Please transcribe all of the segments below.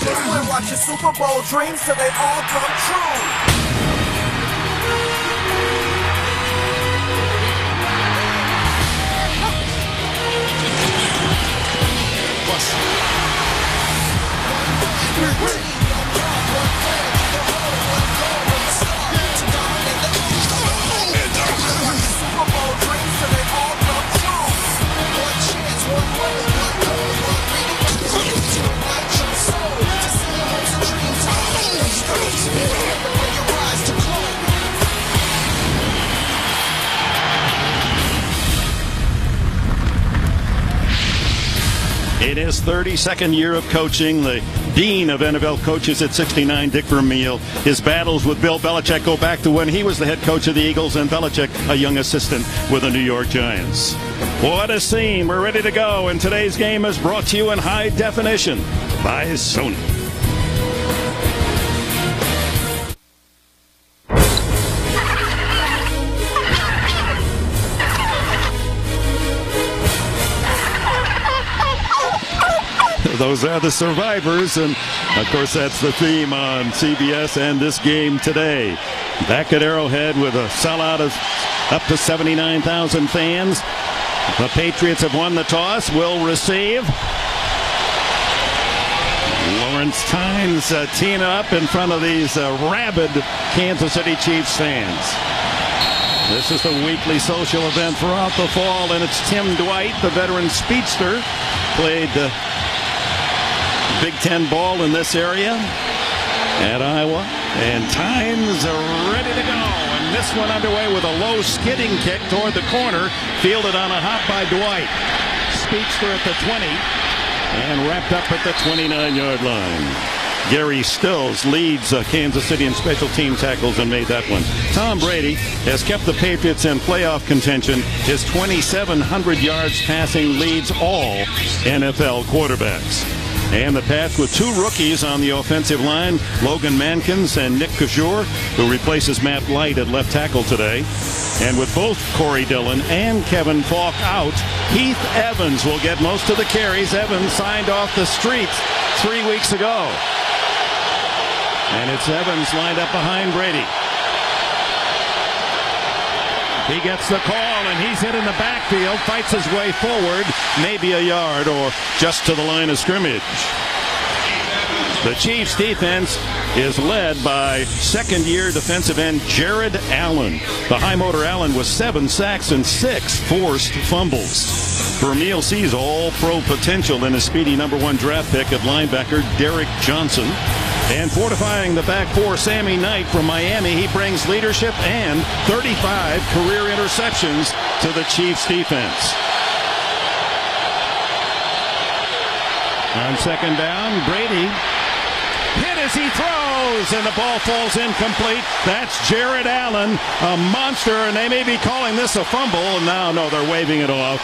We're watching Super Bowl dreams till they all come true. In his 32nd year of coaching, the dean of NFL coaches at 69, Dick Vermeil, his battles with Bill Belichick go back to when he was the head coach of the Eagles and Belichick a young assistant with the New York Giants. What a scene. We're ready to go, and today's game is brought to you in high definition by Sony. Those are the survivors, and of course that's the theme on CBS and this game today. Back at Arrowhead with a sellout of up to 79,000 fans. The Patriots have won the toss, will receive. Lawrence Tynes teeing up in front of these rabid Kansas City Chiefs fans. This is the weekly social event throughout the fall, and it's Tim Dwight, the veteran speedster, played Big Ten ball in this area at Iowa, and Tynes are ready to go, and this one underway with a low skidding kick toward the corner, fielded on a hop by Dwight. Speedster at the 20 and wrapped up at the 29-yard line. Gary Stills leads Kansas City in special team tackles and made that one. Tom Brady has kept the Patriots in playoff contention. His 2,700 yards passing leads all NFL quarterbacks. And the Pats with two rookies on the offensive line, Logan Mankins and Nick Kajur, who replaces Matt Light at left tackle today. And with both Corey Dillon and Kevin Falk out, Heath Evans will get most of the carries. Evans signed off the streets 3 weeks ago. And it's Evans lined up behind Brady. He gets the call, and he's hit in the backfield, fights his way forward, maybe a yard or just to the line of scrimmage. The Chiefs' defense is led by second-year defensive end Jared Allen. The high-motor Allen with 7 sacks and 6 forced fumbles. Vermeil sees all-pro potential in his speedy #1 draft pick at linebacker Derek Johnson. And fortifying the back four, Sammy Knight from Miami. He brings leadership and 35 career interceptions to the Chiefs defense. On second down, Brady hit as he throws, and the ball falls incomplete. That's Jared Allen, a monster, and they may be calling this a fumble. No, they're waving it off.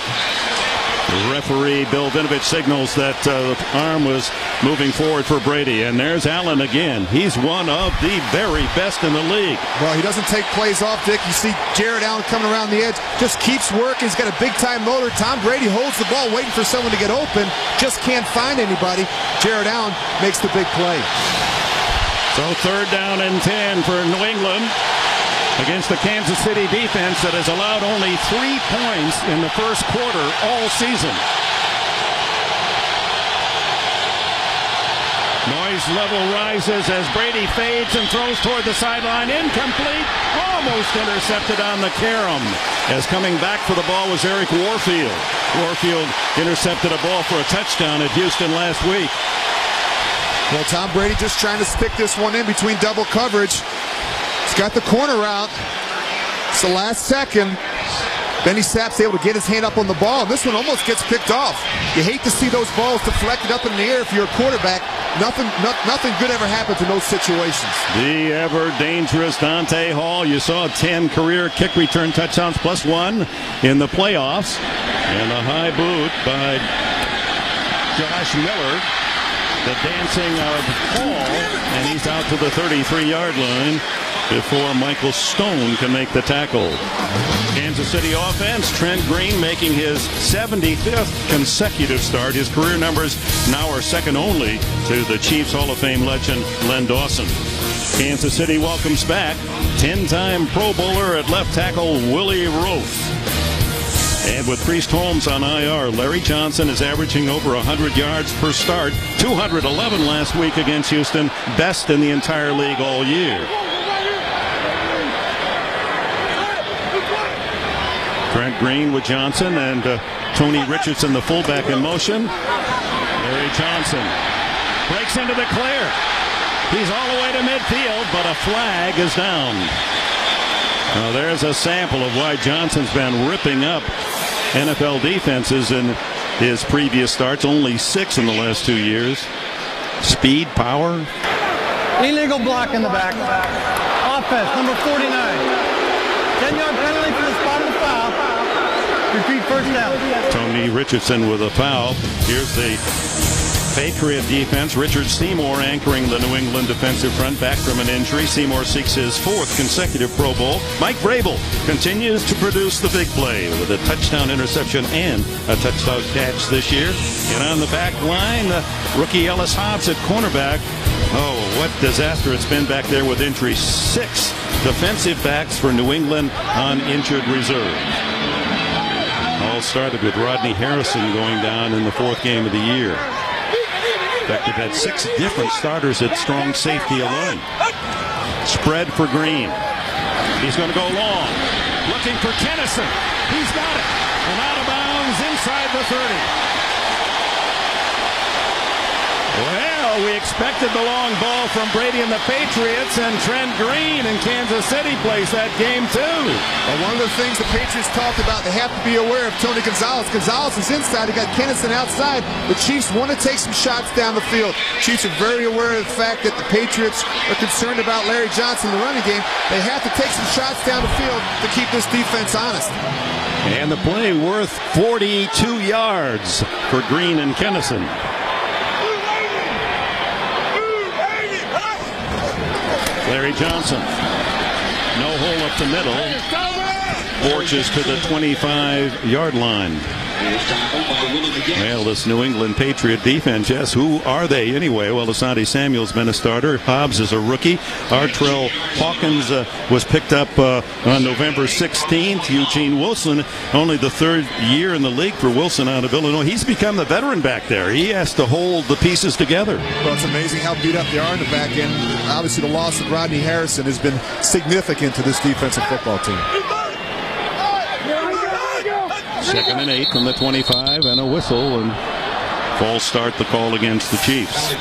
Referee Bill Vinovich signals that the arm was moving forward for Brady. And there's Allen again. He's one of the very best in the league. Well, he doesn't take plays off, Dick. You see Jared Allen coming around the edge. Just keeps working. He's got a big-time motor. Tom Brady holds the ball waiting for someone to get open. Just can't find anybody. Jared Allen makes the big play. So third down and 10 for New England against the Kansas City defense that has allowed only 3 points in the first quarter all season. Noise level rises as Brady fades and throws toward the sideline. Incomplete. Almost intercepted on the carom. As coming back for the ball was Eric Warfield. Warfield intercepted a ball for a touchdown at Houston last week. Well, Tom Brady just trying to stick this one in between double coverage. He's got the corner out. It's the last second. Benny Sapp's able to get his hand up on the ball. This one almost gets picked off. You hate to see those balls deflected up in the air if you're a quarterback. Nothing good ever happens in those situations. The ever dangerous Dante Hall. You saw 10 career kick return touchdowns plus 1 in the playoffs. And a high boot by Josh Miller. The dancing of Hall. And he's out to the 33-yard line before Michael Stone can make the tackle. Kansas City offense, Trent Green making his 75th consecutive start. His career numbers now are second only to the Chiefs Hall of Fame legend Len Dawson. Kansas City welcomes back 10-time Pro Bowler at left tackle Willie Roaf. And with Priest Holmes on IR, Larry Johnson is averaging over 100 yards per start, 211 last week against Houston, best in the entire league all year. Trent Green with Johnson and Tony Richardson, the fullback, in motion. Larry Johnson breaks into the clear. He's all the way to midfield, but a flag is down. Now there's a sample of why Johnson's been ripping up NFL defenses in his previous starts, only 6 in the last 2 years. Speed, power. Illegal block in the back. Offense, number 49. 10-yard penalty for the spot of the foul. Repeat first down. Tony Richardson with a foul. Here's the Patriot defense. Richard Seymour anchoring the New England defensive front back from an injury. Seymour seeks his 4th consecutive Pro Bowl. Mike Vrabel continues to produce the big play with a touchdown interception and a touchdown catch this year. And on the back line, rookie Ellis Hobbs at cornerback. Oh, what disaster it's been back there with injury. 6 defensive backs for New England on injured reserve. All started with Rodney Harrison going down in the 4th game of the year. In fact, they've had 6 different starters at strong safety alone. Spread for Green. He's going to go long. Looking for Kennison. He's got it. And out of bounds inside the 30. Well, we expected the long ball from Brady and the Patriots, and Trent Green in Kansas City plays that game too. And one of the things the Patriots talked about, they have to be aware of Tony Gonzalez. Gonzalez is inside. They got Kennison outside. The Chiefs want to take some shots down the field. Chiefs are very aware of the fact that the Patriots are concerned about Larry Johnson in the running game. They have to take some shots down the field to keep this defense honest. And the play worth 42 yards for Green and Kennison. Larry Johnson, no hole up the middle, forges to the 25-yard line. Well, this New England Patriot defense, yes, who are they anyway? Well, Asante Samuel's been a starter. Hobbs is a rookie. Artrell Hawkins was picked up on November 16th. Eugene Wilson, only the 3rd year in the league for Wilson out of Illinois. He's become the veteran back there. He has to hold the pieces together. Well, it's amazing how beat up they are in the back end. Obviously, the loss of Rodney Harrison has been significant to this defensive football team. 2nd and 8 from the 25, and a whistle, and false start the call against the Chiefs.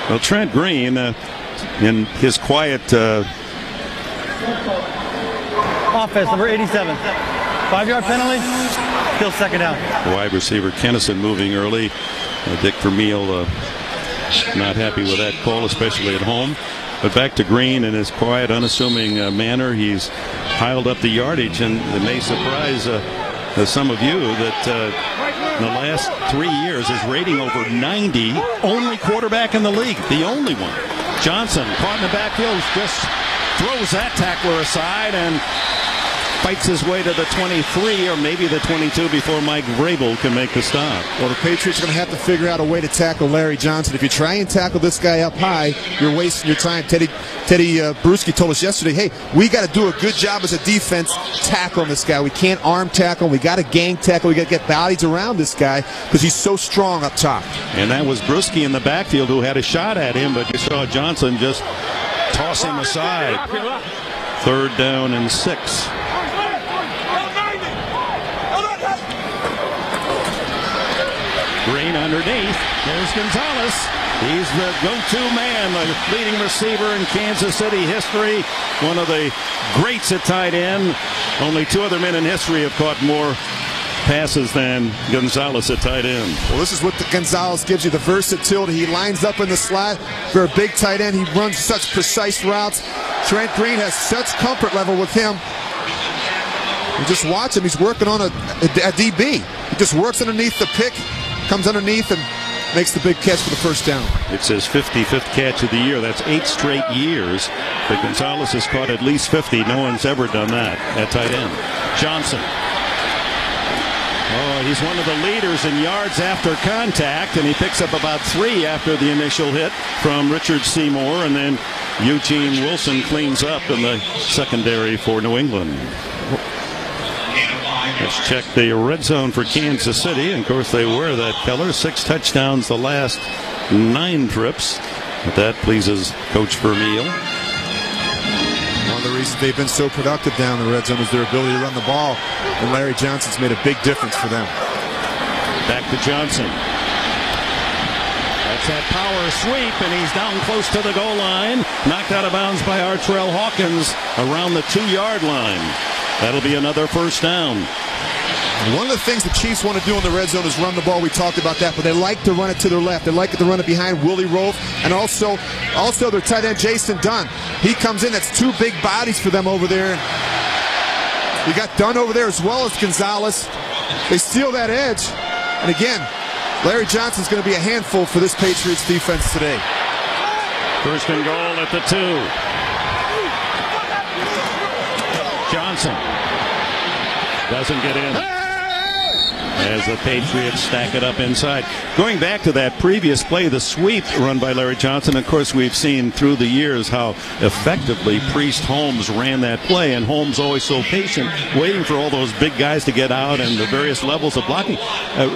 Well, Trent Green, in his quiet Offense, number 87. 5-yard penalty, still second down. Wide receiver Kennison moving early. Dick Vermeil not happy with that call, especially at home. But back to Green in his quiet, unassuming manner. He's piled up the yardage, and it may surprise some of you that in the last 3 years is rating over 90, only quarterback in the league, the only one. Johnson caught in the backfield, just throws that tackler aside and fights his way to the 23 or maybe the 22 before Mike Vrabel can make the stop. Well, the Patriots are going to have to figure out a way to tackle Larry Johnson. If you try and tackle this guy up high, you're wasting your time. Teddy Bruschi told us yesterday, hey, we got to do a good job as a defense tackling this guy. We can't arm tackle. We got to gang tackle. We got to get bodies around this guy because he's so strong up top. And that was Bruschi in the backfield who had a shot at him, but you saw Johnson just toss him aside. 3rd down and 6. Green underneath. There's Gonzalez. He's the go-to man, the leading receiver in Kansas City history. One of the greats at tight end. Only 2 other men in history have caught more passes than Gonzalez at tight end. Well, this is what Gonzalez gives you, the versatility. He lines up in the slot for a big tight end. He runs such precise routes. Trent Green has such comfort level with him. You just watch him. He's working on a DB. He just works underneath the pick, comes underneath and makes the big catch for the first down. It's his 55th catch of the year. That's 8 straight years that Gonzalez has caught at least 50. No one's ever done that at tight end. Johnson. Oh, he's one of the leaders in yards after contact, and he picks up about 3 after the initial hit from Richard Seymour, and then Eugene Wilson cleans up in the secondary for New England. Let's check the red zone for Kansas City. And of course, they wear that color. 6 touchdowns the last 9 trips. But that pleases Coach Vermeil. One of the reasons they've been so productive down in the red zone is their ability to run the ball. And Larry Johnson's made a big difference for them. Back to Johnson. That's that power sweep, and he's down close to the goal line. Knocked out of bounds by Artrell Hawkins around the 2-yard line. That'll be another first down. One of the things the Chiefs want to do in the red zone is run the ball. We talked about that, but they like to run it to their left. They like to run it behind Willie Rofe, and also their tight end Jason Dunn. He comes in. That's 2 big bodies for them over there. You got Dunn over there as well as Gonzalez. They steal that edge, and again, Larry Johnson's going to be a handful for this Patriots defense today. First and goal at the 2. Johnson doesn't get in as the Patriots stack it up inside. Going back to that previous play, the sweep run by Larry Johnson, of course, we've seen through the years how effectively Priest Holmes ran that play, and Holmes always so patient, waiting for all those big guys to get out and the various levels of blocking.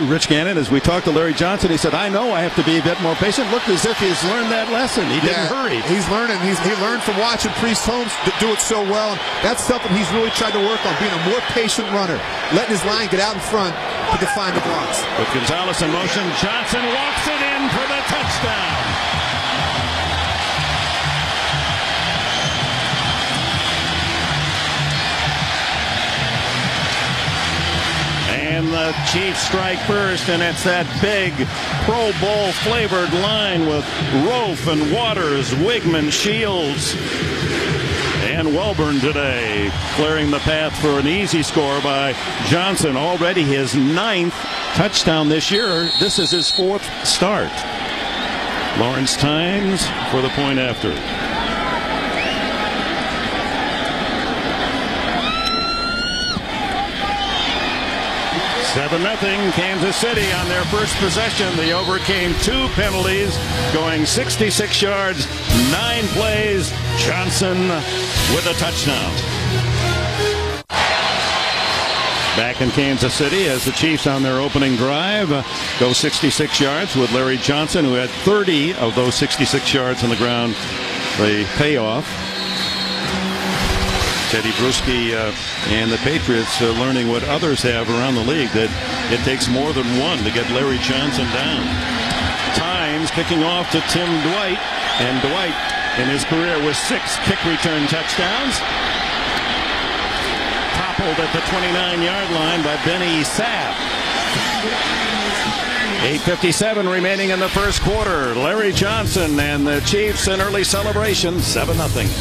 Rich Gannon, as we talked to Larry Johnson, he said, I know I have to be a bit more patient. Looked as if he's learned that lesson. He didn't hurry. He's learning. He learned from watching Priest Holmes do it so well. And that's something he's really tried to work on, being a more patient runner, letting his line get out in front to define the blocks. With Gonzalez in motion, Johnson walks it in for the touchdown. And the Chiefs strike first, and it's that big Pro Bowl flavored line with Rofe and Waters, Wigman, Shields, and Welburn today, clearing the path for an easy score by Johnson. Already his 9th touchdown this year. This is his 4th start. Lawrence Tynes for the point after. Seven 7-0 Kansas City on their first possession. They overcame 2 penalties, going 66 yards, 9 plays. Johnson with a touchdown. Back in Kansas City as the Chiefs on their opening drive go 66 yards with Larry Johnson, who had 30 of those 66 yards on the ground. The payoff. Teddy Bruschi and the Patriots learning what others have around the league, that it takes more than one to get Larry Johnson down. Tynes kicking off to Tim Dwight, and Dwight in his career with 6 kick return touchdowns. Toppled at the 29-yard line by Benny Sapp. 8:57 remaining in the first quarter. Larry Johnson and the Chiefs in early celebration, 7-0.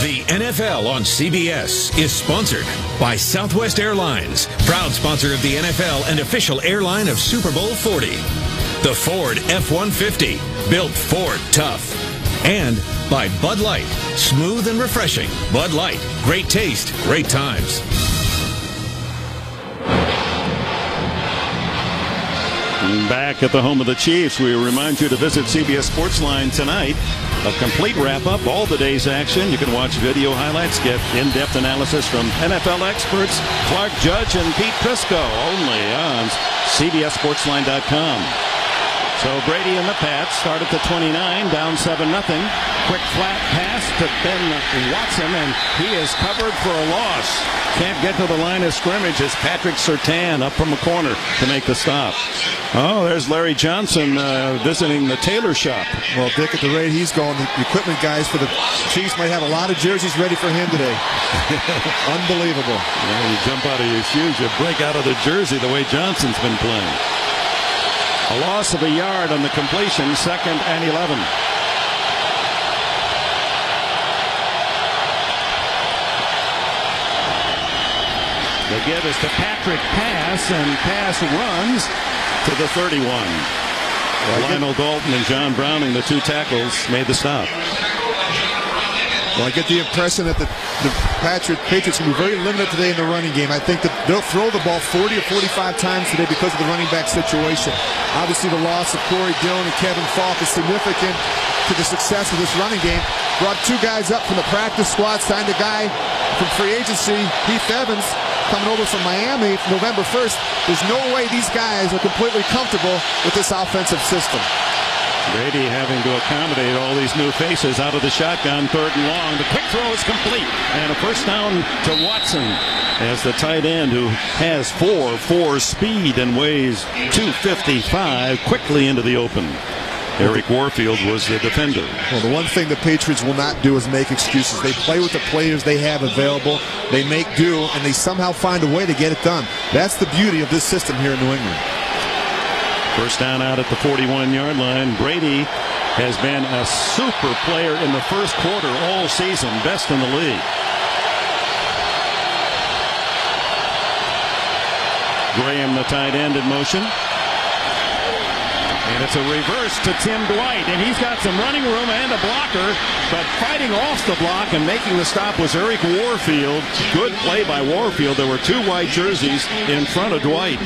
The NFL on CBS is sponsored by Southwest Airlines, proud sponsor of the NFL and official airline of Super Bowl 40. The Ford F-150, built Ford tough. And by Bud Light, smooth and refreshing. Bud Light, great taste, great times. Back at the home of the Chiefs, we remind you to visit CBS Sportsline tonight. A complete wrap-up, all the day's action. You can watch video highlights, get in-depth analysis from NFL experts Clark Judge and Pete Prisco, only on CBSSportsline.com. So Brady and the Pats start at the 29, down 7-0. Quick flat pass to Ben Watson, and he is covered for a loss. Can't get to the line of scrimmage as Patrick Surtain up from the corner to make the stop. Oh, there's Larry Johnson visiting the tailor shop. Well, Dick, at the rate he's going, the equipment guys for the Chiefs might have a lot of jerseys ready for him today. Unbelievable. Yeah, you jump out of your shoes, you break out of the jersey the way Johnson's been playing. A loss of a yard on the completion, 2nd and 11. The The give is to Patrick Pass, and Pass runs to the 31. Lionel Dalton and John Browning, the two tackles, made the stop. Well, I get the impression that the Patriots will be very limited today in the running game. I think that they'll throw the ball 40 or 45 times today because of the running back situation. Obviously, the loss of Corey Dillon and Kevin Falk is significant to the success of this running game. Brought two guys up from the practice squad, signed a guy from free agency, Heath Evans, coming over from Miami November 1st. There's no way these guys are completely comfortable with this offensive system. Brady having to accommodate all these new faces out of the shotgun, 3rd and long. The quick throw is complete, and a first down to Watson as the tight end, who has 4.4 speed and weighs 255, quickly into the open. Eric Warfield was the defender. Well, the one thing the Patriots will not do is make excuses. They play with the players they have available. They make do, and they somehow find a way to get it done. That's the beauty of this system here in New England. First down out at the 41-yard line. Brady has been a super player in the first quarter all season, best in the league. Graham, the tight end, in motion. And it's a reverse to Tim Dwight, and he's got some running room and a blocker, but fighting off the block and making the stop was Eric Warfield. Good play by Warfield. There were two white jerseys in front of Dwight.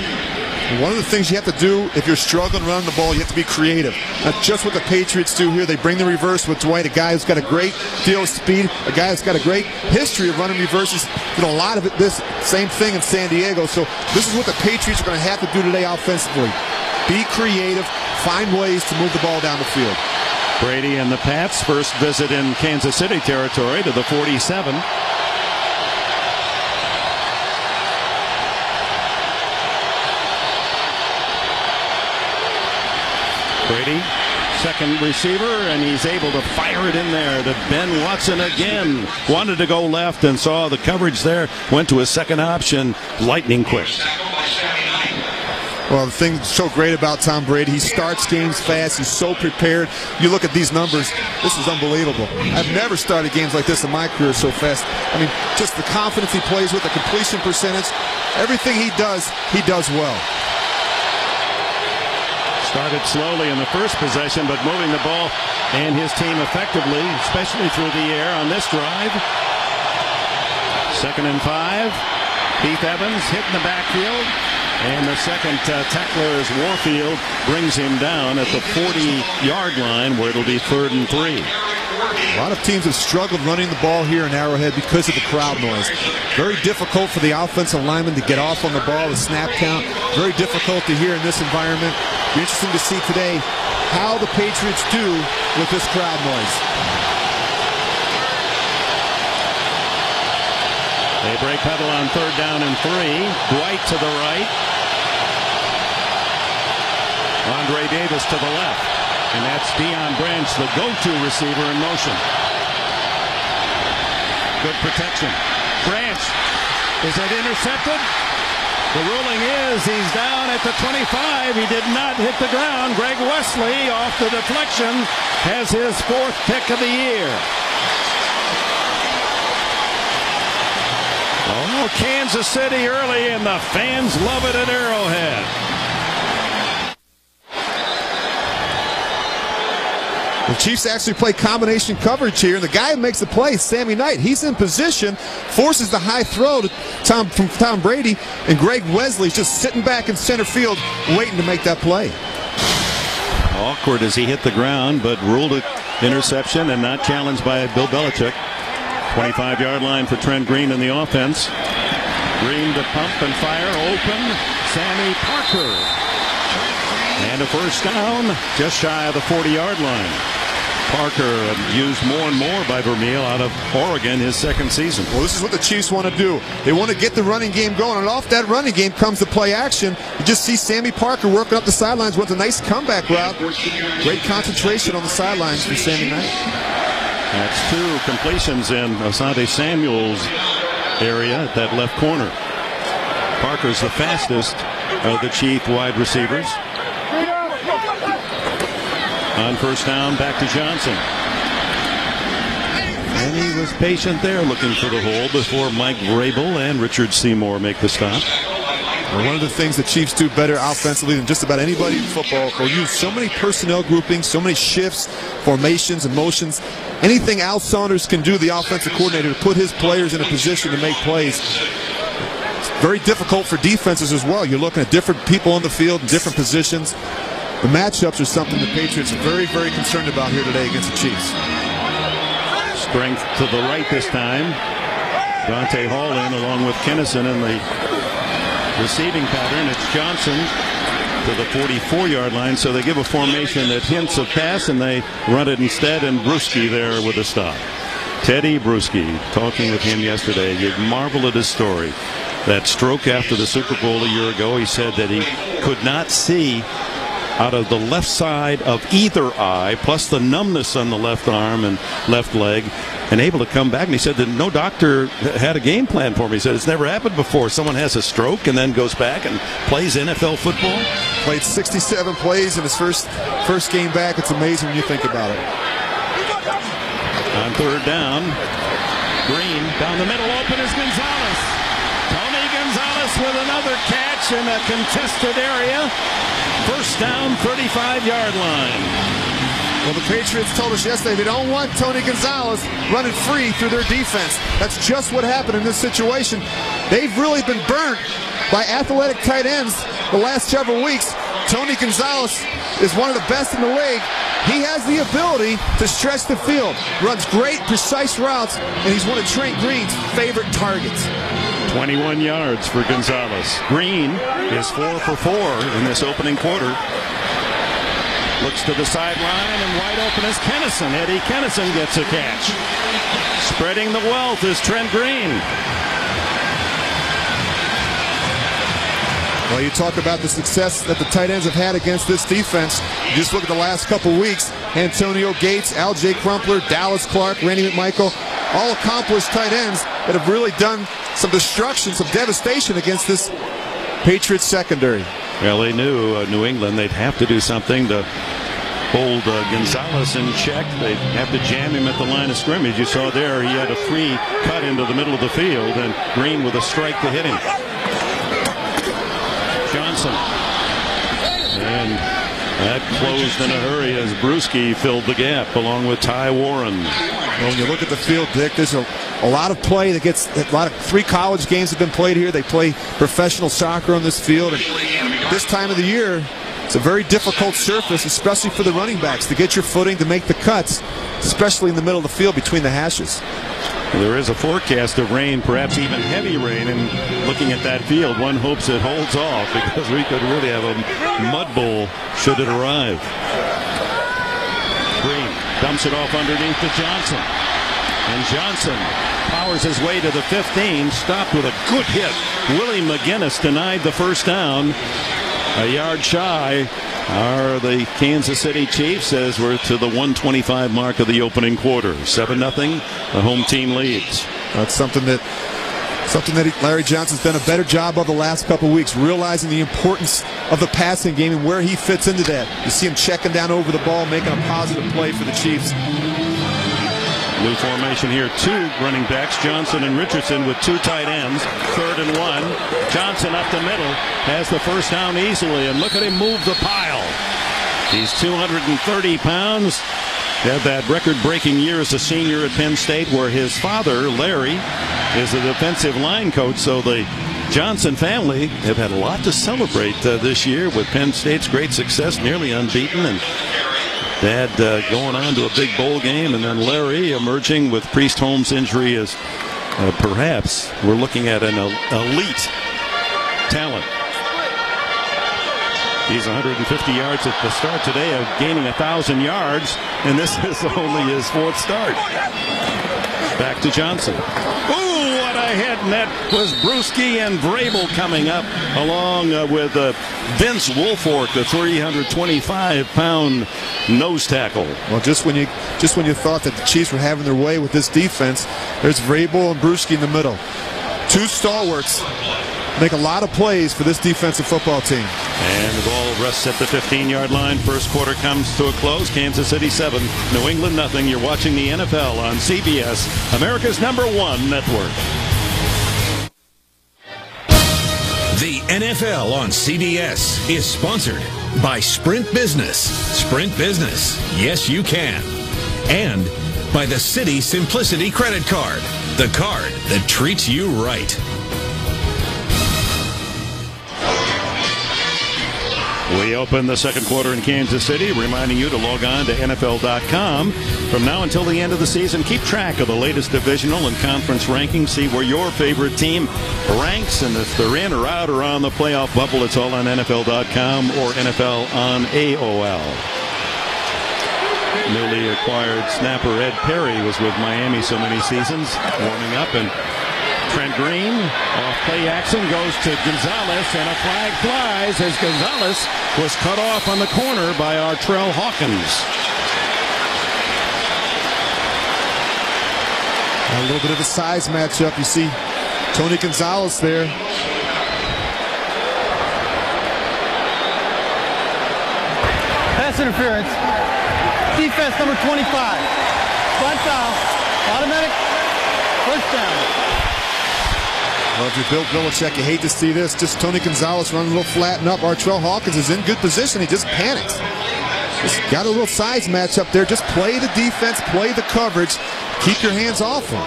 One of the things you have to do if you're struggling running the ball, you have to be creative. That's just what the Patriots do here. They bring the reverse with Dwight, a guy who's got a great deal of speed, a guy who's got a great history of running reverses. Did a lot of it, this same thing in San Diego. So this is what the Patriots are going to have to do today offensively. Be creative, find ways to move the ball down the field. Brady and the Pats first visit in Kansas City territory to the 47. Brady, second receiver, and he's able to fire it in there to Ben Watson again. Wanted to go left and saw the coverage there. Went to his second option, lightning quick. Well, the thing so great about Tom Brady, he starts games fast. He's so prepared. You look at these numbers, this is unbelievable. I've never started games like this in my career so fast. I mean, just the confidence he plays with, the completion percentage, everything he does well. Started slowly in the first possession, but moving the ball and his team effectively, especially through the air on this drive. 2nd and 5. Heath Evans hitting the backfield. And the second tackler is Warfield, brings him down at the 40-yard line, where it'll be 3rd and 3. A lot of teams have struggled running the ball here in Arrowhead because of the crowd noise. Very difficult for the offensive lineman to get off on the ball, the snap count. Very difficult to hear in this environment. Be interesting to see today how the Patriots do with this crowd noise. They break pedal on 3rd down and 3. Dwight to the right. Andre Davis to the left. And that's Deion Branch, the go-to receiver in motion. Good protection. Branch, is it intercepted? The ruling is he's down at the 25. He did not hit the ground. Greg Wesley, off the deflection, has his 4th pick of the year. Oh, Kansas City early, and the fans love it at Arrowhead. The Chiefs actually play combination coverage here, and the guy who makes the play, Sammy Knight, he's in position, forces the high throw to Tom Brady, and Greg Wesley's just sitting back in center field waiting to make that play. Awkward as he hit the ground, but ruled it interception and not challenged by Bill Belichick. 25-yard line for Trent Green in the offense. Green to pump and fire, open, Sammy Parker. And a first down, just shy of the 40-yard line. Parker used more and more by Vermeil out of Oregon his 2nd season. Well, this is what the Chiefs want to do. They want to get the running game going, and off that running game comes the play action. You just see Sammy Parker working up the sidelines with a nice comeback route. Great concentration on the sidelines for Sammy Knight. That's 2 completions in Asante Samuel's area at that left corner. Parker's the fastest of the Chief wide receivers. On first down, back to Johnson. And he was patient there looking for the hole before Mike Vrabel and Richard Seymour make the stop. One of the things the Chiefs do better offensively than just about anybody in football, they'll use so many personnel groupings, so many shifts, formations, and motions. Anything Al Saunders can do, the offensive coordinator, to put his players in a position to make plays. It's very difficult for defenses as well. You're looking at different people on the field in different positions. The matchups are something the Patriots are very, very concerned about here today against the Chiefs. Strength to the right this time. Dante Hall in along with Kennison in the receiving pattern. It's Johnson to the 44-yard line, so they give a formation that hints of pass, and they run it instead, and Bruschi there with a stop. Teddy Bruschi, talking with him yesterday, you marvel at his story. That stroke after the Super Bowl a year ago, he said that he could not see out of the left side of either eye, plus the numbness on the left arm and left leg, and able to come back. And he said that no doctor had a game plan for him. He said it's never happened before. Someone has a stroke and then goes back and plays NFL football. Played 67 plays in his first game back. It's amazing when you think about it. On third down, Green down the middle, open is Gonzalez. Tony Gonzalez with another catch in a contested area. First down, 35-yard line. Well, the Patriots told us yesterday they don't want Tony Gonzalez running free through their defense. That's just what happened in this situation. They've really been burnt by athletic tight ends the last several weeks. Tony Gonzalez is one of the best in the league. He has the ability to stretch the field, runs great, precise routes, and he's one of Trent Green's favorite targets. 21 yards for Gonzalez. Green is 4 for 4 in this opening quarter. Looks to the sideline, and wide open is Kennison. Eddie Kennison gets a catch. Spreading the wealth is Trent Green. Well, you talk about the success that the tight ends have had against this defense. You just look at the last couple weeks. Antonio Gates, Al-J. Crumpler, Dallas Clark, Randy McMichael, all accomplished tight ends that have really done some destruction, some devastation against this Patriots secondary. Well, they knew New England, they'd have to do something to hold Gonzalez in check. They'd have to jam him at the line of scrimmage. You saw there he had a free cut into the middle of the field, and Green with a strike to hit him. Johnson. And that closed in a hurry as Bruschi filled the gap along with Ty Warren. Well, when you look at the field, Dick, there's a lot of play that gets a lot of 3 college games have been played here. They play professional soccer on this field, and this time of the year it's a very difficult surface, especially for the running backs, to get your footing, to make the cuts, especially in the middle of the field between the hashes. There is a forecast of rain, perhaps even heavy rain, and looking at that field, one hopes it holds off, because we could really have a mud bowl should it arrive. Green dumps it off underneath to Johnson, and Johnson powers his way to the 15, stopped with a good hit. Willie McGinnis denied the first down. A yard shy are the Kansas City Chiefs as we're to the 125 mark of the opening quarter. 7-0, the home team leads. That's something that Larry Johnson's done a better job of the last couple weeks, realizing the importance of the passing game and where he fits into that. You see him checking down over the ball, making a positive play for the Chiefs. New formation here, 2 running backs, Johnson and Richardson with 2 tight ends, 3rd and 1. Johnson up the middle, has the first down easily, and look at him move the pile. He's 230 pounds. Had that record-breaking year as a senior at Penn State, where his father, Larry, is a defensive line coach. So the Johnson family have had a lot to celebrate this year with Penn State's great success, nearly unbeaten, and Dad going on to a big bowl game, and then Larry emerging with Priest Holmes' injury as perhaps we're looking at an elite talent. He's 150 yards at the start today of gaining 1,000 yards, and this is only his 4th start. Back to Johnson. Ooh, what a hit, and that was Bruschi and Vrabel coming up along with Vince Wilfork, the 325-pound nose tackle. Well, just when you thought that the Chiefs were having their way with this defense, there's Vrabel and Bruschi in the middle. 2 stalwarts make a lot of plays for this defensive football team. And the ball rests at the 15-yard line. First quarter comes to a close. Kansas City 7, New England nothing. You're watching the NFL on CBS, America's #1 network. The NFL on CBS is sponsored by Sprint Business. Sprint Business. Yes, you can. And by the Citi Simplicity Credit Card, the card that treats you right. We open the second quarter in Kansas City, reminding you to log on to NFL.com. From now until the end of the season, keep track of the latest divisional and conference rankings. See where your favorite team ranks, and if they're in or out or on the playoff bubble, it's all on NFL.com or NFL on AOL. Newly acquired snapper Ed Perry was with Miami so many seasons, warming up, and Trent Green off play action goes to Gonzalez, and a flag flies as Gonzalez was cut off on the corner by Artrell Hawkins. A little bit of a size matchup. You see Tony Gonzalez there. Pass interference. Defense number 25. Flat foul. Automatic. First down. Well, if you're Bill Belichick, you hate to see this. Just Tony Gonzalez running a little flatten up. Artrell Hawkins is in good position. He just panics. Just got a little size matchup there. Just play the defense, play the coverage. Keep your hands off him.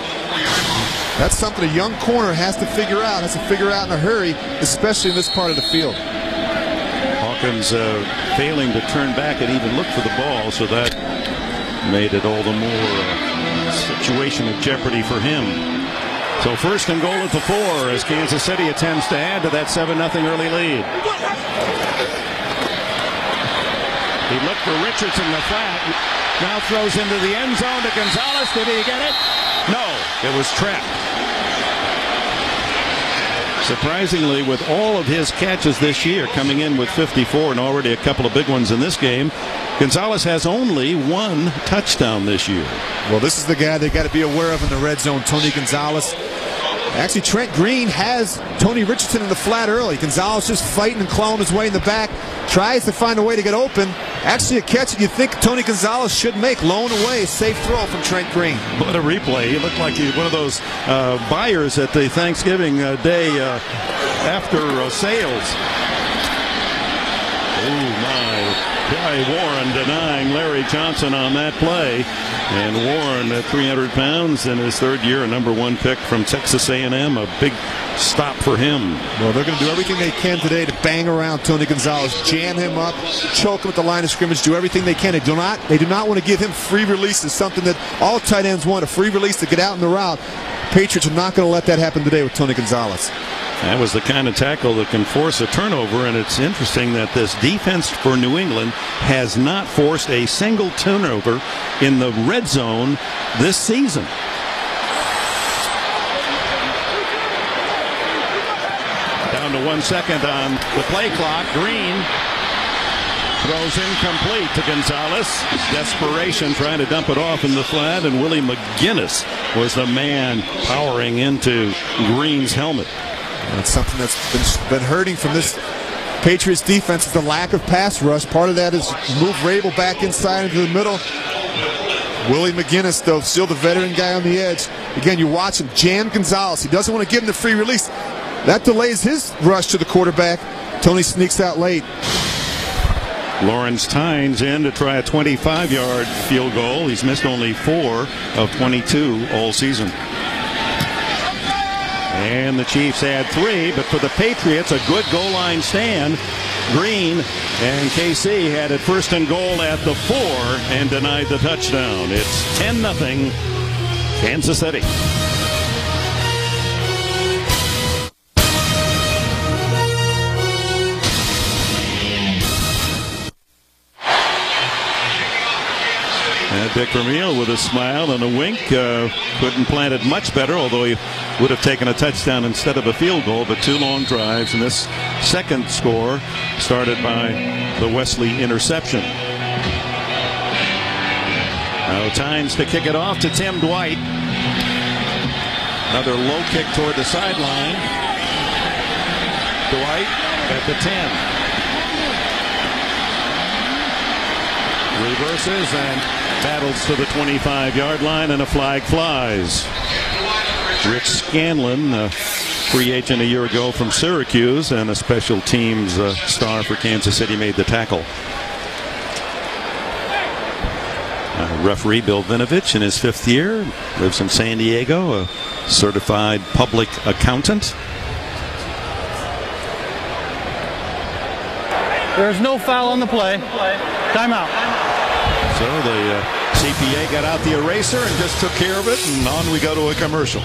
That's something a young corner has to figure out in a hurry, especially in this part of the field. Hawkins failing to turn back and even look for the ball, so that made it all the more a situation of jeopardy for him. So first and goal at the 4 as Kansas City attempts to add to that 7-0 early lead. He looked for Richardson in the flat. Now throws into the end zone to Gonzalez. Did he get it? No, it was trapped. Surprisingly, with all of his catches this year, coming in with 54 and already a couple of big ones in this game, Gonzalez has only 1 touchdown this year. Well, this is the guy they got to be aware of in the red zone, Tony Gonzalez. Actually, Trent Green has Tony Richardson in the flat early. Gonzalez just fighting and clawing his way in the back. Tries to find a way to get open. Actually, a catch that you think Tony Gonzalez should make. Lone away. Safe throw from Trent Green. What a replay. He looked like he was one of those buyers at the Thanksgiving Day after sales. Oh, my. Guy Warren denying Larry Johnson on that play. And Warren at 300 pounds in his third year, a #1 pick from Texas A&M. A big stop for him. Well, they're going to do everything they can today to bang around Tony Gonzalez, jam him up, choke him at the line of scrimmage, do everything they can. They do not want to give him free releases, something that all tight ends want, a free release to get out in the route. Patriots are not going to let that happen today with Tony Gonzalez. That was the kind of tackle that can force a turnover, and it's interesting that this defense for New England has not forced a single turnover in the red zone this season. Down to 1 second on the play clock. Green throws incomplete to Gonzalez. Desperation trying to dump it off in the flat, and Willie McGinnis was the man powering into Green's helmet. That's something that's been hurting from this Patriots defense is the lack of pass rush. Part of that is move Rabel back inside into the middle. Willie McGinnis, though, still the veteran guy on the edge. Again, you watch him jam Gonzalez. He doesn't want to give him the free release. That delays his rush to the quarterback. Tony sneaks out late. Lawrence Tynes in to try a 25-yard field goal. He's missed only 4 of 22 all season. And the Chiefs had 3, but for the Patriots, a good goal line stand. Green and KC had it first and goal at the 4 and denied the touchdown. It's 10-0 Kansas City. And Dick Vermeil with a smile and a wink. Couldn't plant it much better, although he would have taken a touchdown instead of a field goal, but 2 long drives, and this second score started by the Wesley interception. Now Tynes to kick it off to Tim Dwight. Another low kick toward the sideline. Dwight at the 10. Reverses and battles to the 25-yard line, and a flag flies. Rich Scanlon, a free agent a year ago from Syracuse and a special teams star for Kansas City, made the tackle. Referee Bill Vinovich in his 5th year, lives in San Diego, a certified public accountant. There's no foul on the play. Timeout. So the CPA got out the eraser and just took care of it, and on we go to a commercial.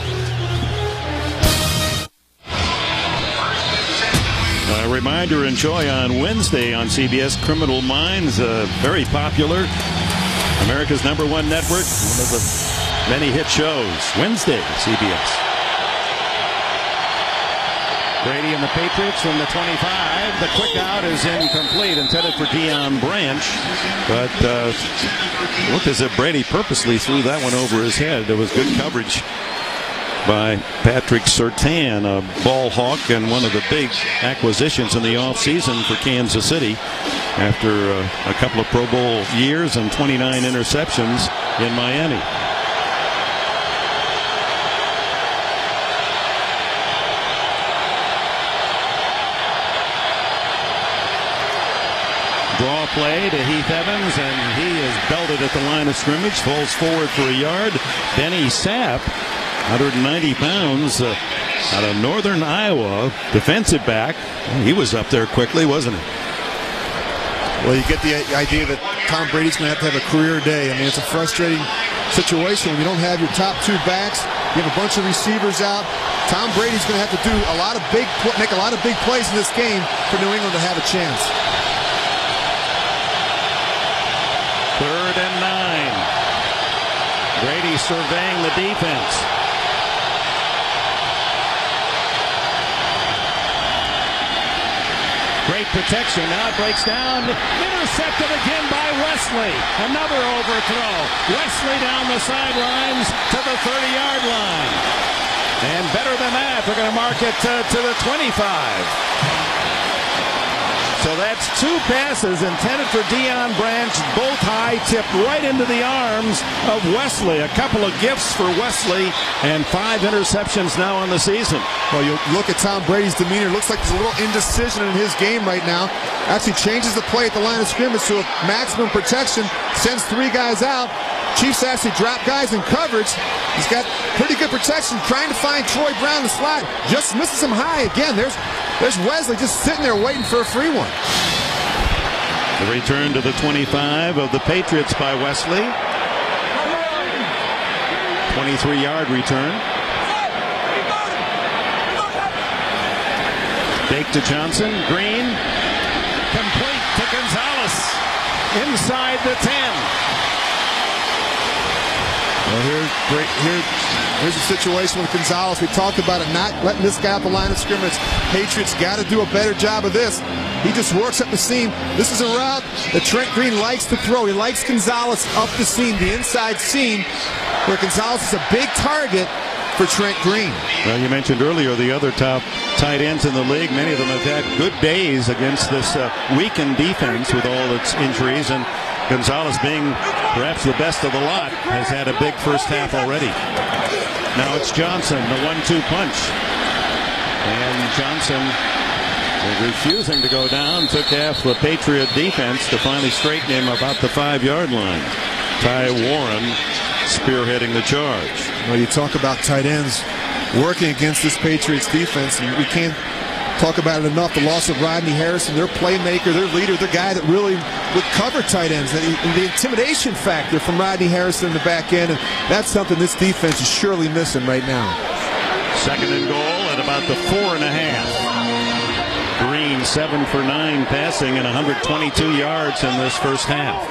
A reminder, enjoy on Wednesday on CBS Criminal Minds, very popular, America's #1 network, one of the many hit shows. Wednesday, CBS. Brady and the Patriots from the 25. The quick out is incomplete, intended for Deion Branch. But looked as if Brady purposely threw that one over his head. There was good coverage by Patrick Surtain, a ball hawk and one of the big acquisitions in the offseason for Kansas City after a couple of Pro Bowl years and 29 interceptions in Miami. Draw play to Heath Evans, and he is belted at the line of scrimmage, falls forward for a yard. Benny Sapp, 190 pounds, out of northern Iowa, defensive back. He was up there quickly, wasn't he? Well, you get the idea that Tom Brady's going to have a career day. I mean, it's a frustrating situation when you don't have your top 2 backs. You have a bunch of receivers out. Tom Brady's going to have to do make a lot of big plays in this game for New England to have a chance. 3rd and 9. Brady surveying the defense. Great protection. Now it breaks down. Intercepted again by Wesley. Another overthrow. Wesley down the sidelines to the 30-yard line. And better than that, they're going to mark it to the 25. So that's 2 passes intended for Deion Branch, both high, tipped right into the arms of Wesley. A couple of gifts for Wesley, and 5 interceptions now on the season. Well, you look at Tom Brady's demeanor. It looks like there's a little indecision in his game right now. Actually changes the play at the line of scrimmage to a maximum protection, sends 3 guys out. Chiefs actually drop guys in coverage. He's got pretty good protection, trying to find Troy Brown in the slot. Just misses him high again. There's Wesley just sitting there waiting for a free one. The return to the 25 of the Patriots by Wesley. 23-yard return. Fake to Johnson. Green. Complete to Gonzalez. Inside the 10. Well, here's the situation with Gonzalez. We talked about it, not letting this guy out the line of scrimmage. Patriots got to do a better job of this. He just works up the seam. This is a route that Trent Green likes to throw. He likes Gonzalez up the seam, the inside seam, where Gonzalez is a big target for Trent Green. Well, you mentioned earlier the other top tight ends in the league. Many of them have had good days against this weakened defense with all its injuries, and Gonzalez, being perhaps the best of the lot, has had a big first half already. Now it's Johnson, the 1-2 punch. And Johnson, refusing to go down, took half the Patriot defense to finally straighten him about the 5-yard line. Ty Warren spearheading the charge. Well, you talk about tight ends working against this Patriots defense, and we can't talk about it enough. The loss of Rodney Harrison, their playmaker, their leader, the guy that really would cover tight ends, and the intimidation factor from Rodney Harrison in the back end, and that's something this defense is surely missing right now. 2nd and goal at about the 4.5. Green 7 for 9 passing and 122 yards in this first half.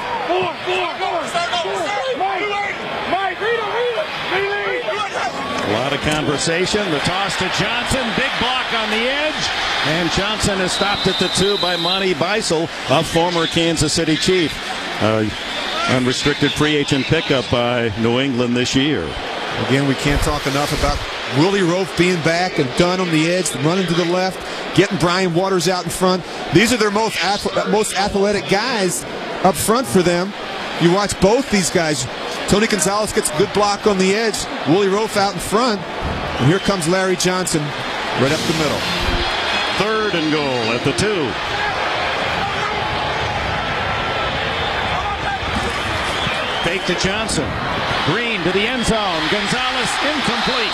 A lot of conversation. The toss to Johnson. Big block on the edge. And Johnson is stopped at the 2 by Monty Beisel, a former Kansas City Chief. Unrestricted free agent pickup by New England this year. Again, we can't talk enough about Willie Rofe being back and Dunn on the edge, running to the left, getting Brian Waters out in front. These are their most athletic guys up front for them. You watch both these guys. Tony Gonzalez gets a good block on the edge. Willie Rofe out in front. And here comes Larry Johnson right up the middle. 3rd and goal at the 2. Fake to Johnson. Green to the end zone. Gonzalez incomplete.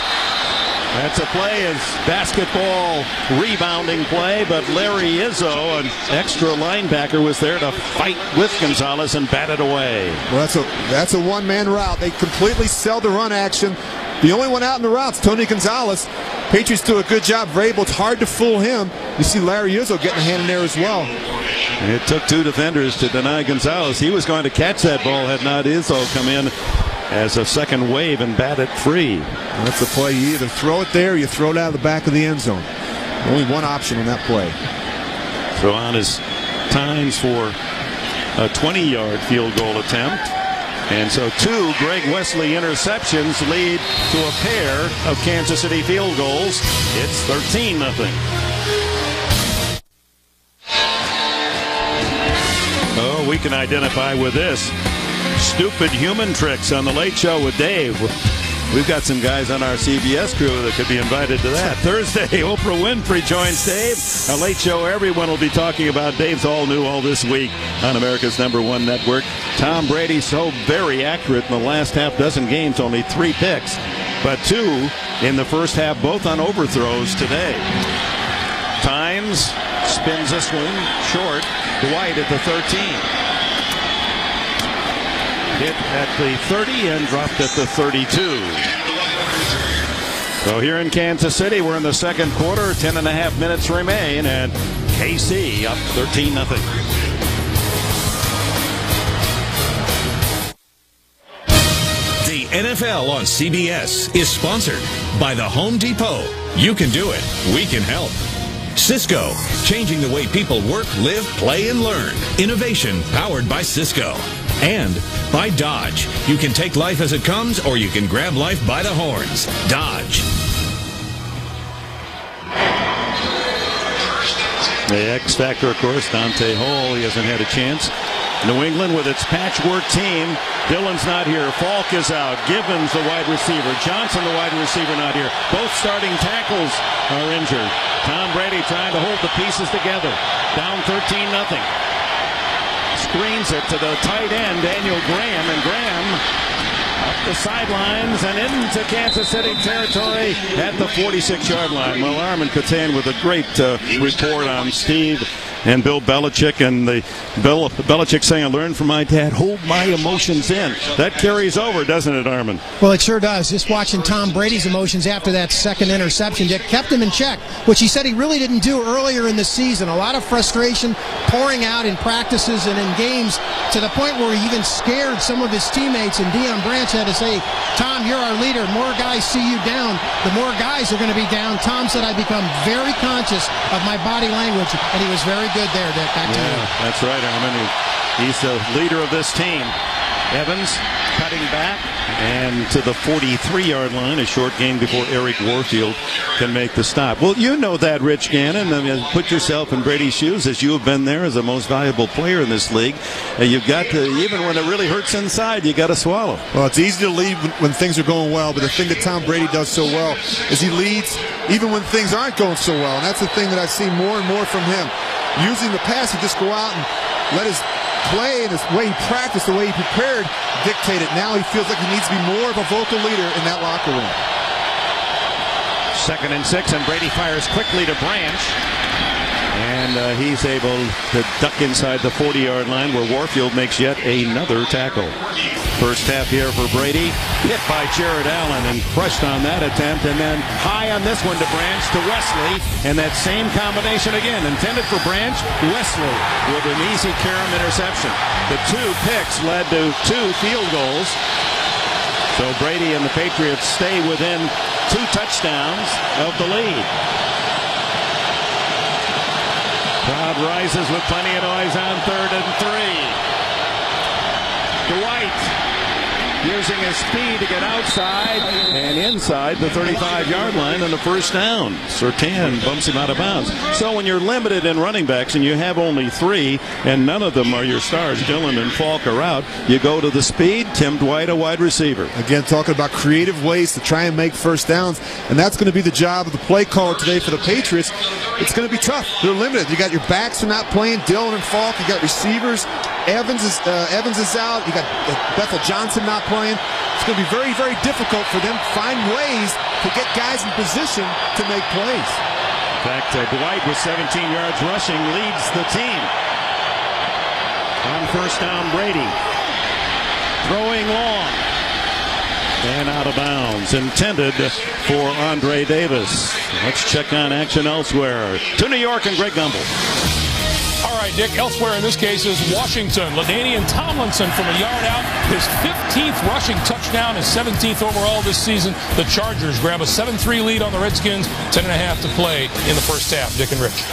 That's a play as basketball rebounding play, but Larry Izzo, an extra linebacker, was there to fight with Gonzalez and bat it away. Well, that's a one-man route. They completely sell the run action. The only one out in the routes, Tony Gonzalez. Patriots do a good job. Vrabel, it's hard to fool him. You see Larry Izzo getting a hand in there as well. It took 2 defenders to deny Gonzalez. He was going to catch that ball had not Izzo come in as a second wave and bat it free. And that's the play. You either throw it there or you throw it out of the back of the end zone. Only one option on that play. So on his times for a 20-yard field goal attempt. And so 2 Greg Wesley interceptions lead to a pair of Kansas City field goals. It's 13-0. Oh, we can identify with this. Stupid human tricks on the Late Show with Dave. We've got some guys on our CBS crew that could be invited to that. Thursday, Oprah Winfrey joins Dave. A Late Show everyone will be talking about. Dave's all new all this week on America's #1 network. Tom Brady so very accurate in the last half dozen games, only 3 picks, but 2 in the first half, both on overthrows today. Times spins this one short. Dwight at the 13. Hit at the 30 and dropped at the 32. So here in Kansas City, we're in the second quarter. 10.5 minutes remain, and KC up 13-0. The NFL on CBS is sponsored by the Home Depot. You can do it. We can help. Cisco, changing the way people work, live, play, and learn. Innovation powered by Cisco. And by Dodge. You can take life as it comes, or you can grab life by the horns. Dodge. The X factor, of course, Dante Hall. He hasn't had a chance. New England with its patchwork team. Dillon's not here. Falk is out. Gibbons, the wide receiver. Johnson, the wide receiver, not here. Both starting tackles are injured. Tom Brady trying to hold the pieces together. Down 13-0. Screens it to the tight end, Daniel Graham, and Graham up the sidelines and into Kansas City territory at the 46-yard line. Well, Armin Katan with a great report on Steve and Bill Belichick, and Belichick saying, I learned from my dad, hold my emotions in. That carries over, doesn't it, Armin? Well, it sure does. Just watching Tom Brady's emotions after that second interception that kept him in check, which he said he really didn't do earlier in the season. A lot of frustration pouring out in practices and in games to the point where he even scared some of his teammates, and Deion Branch had to say, Tom, you're our leader. More guys see you down, the more guys are going to be down. Tom said, I become very conscious of my body language, and he was very good there, Dick. Back to you. That's right, Armin. He's the leader of this team. Evans cutting back and to the 43-yard line, a short gain before Eric Warfield can make the stop. Well, you know that, Rich Gannon. I mean, put yourself in Brady's shoes, as you have been there as the most valuable player in this league. You've got to, even when it really hurts inside, you got to swallow. Well, it's easy to lead when things are going well, but the thing that Tom Brady does so well is he leads even when things aren't going so well, and that's the thing that I've seen more and more from him. Using the pass, he just go out and let his play and his way he practiced, the way he prepared, dictate it. Now he feels like he needs to be more of a vocal leader in that locker room. 2nd and 6, and Brady fires quickly to Branch. And he's able to duck inside the 40-yard line where Warfield makes yet another tackle. First half here for Brady. Hit by Jared Allen and crushed on that attempt. And then high on this one to Branch to Wesley. And that same combination again. Intended for Branch. Wesley with an easy carom interception. The 2 picks led to 2 field goals. So Brady and the Patriots stay within 2 touchdowns of the lead. Crowd rises with plenty of noise on 3rd and 3. Dwight using his speed to get outside and inside the 35-yard line on the first down. Surtain bumps him out of bounds. So when you're limited in running backs and you have only 3 and none of them are your stars, Dillon and Falk are out, you go to the speed. Tim Dwight, a wide receiver. Again, talking about creative ways to try and make first downs, and that's going to be the job of the play caller today for the Patriots. It's going to be tough. They're limited. You got your backs are not playing, Dillon and Falk. You got receivers. Evans is out. You got Bethel Johnson not playing. It's going to be very, very difficult for them to find ways to get guys in position to make plays. In fact, Dwight with 17 yards rushing leads the team. On first down, Brady throwing long and out of bounds, intended for Andre Davis. Let's check on action elsewhere. To New York and Greg Gumbel. All right, Dick, elsewhere in this case is Washington. LaDainian Tomlinson from a yard out, his 15th rushing touchdown, his 17th overall this season. The Chargers grab a 7-3 lead on the Redskins, 10.5 to play in the first half. Dick and Rich.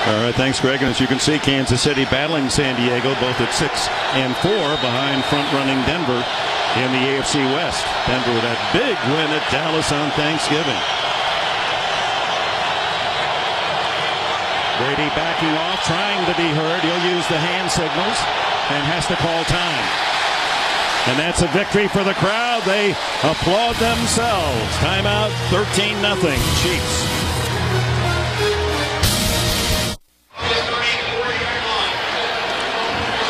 All right, thanks, Greg. And as you can see, Kansas City battling San Diego, both at 6 and 4 behind front-running Denver in the AFC West. Denver with that big win at Dallas on Thanksgiving. Brady backing off, trying to be heard. He'll use the hand signals and has to call time. And that's a victory for the crowd. They applaud themselves. Timeout, 13-0 Chiefs.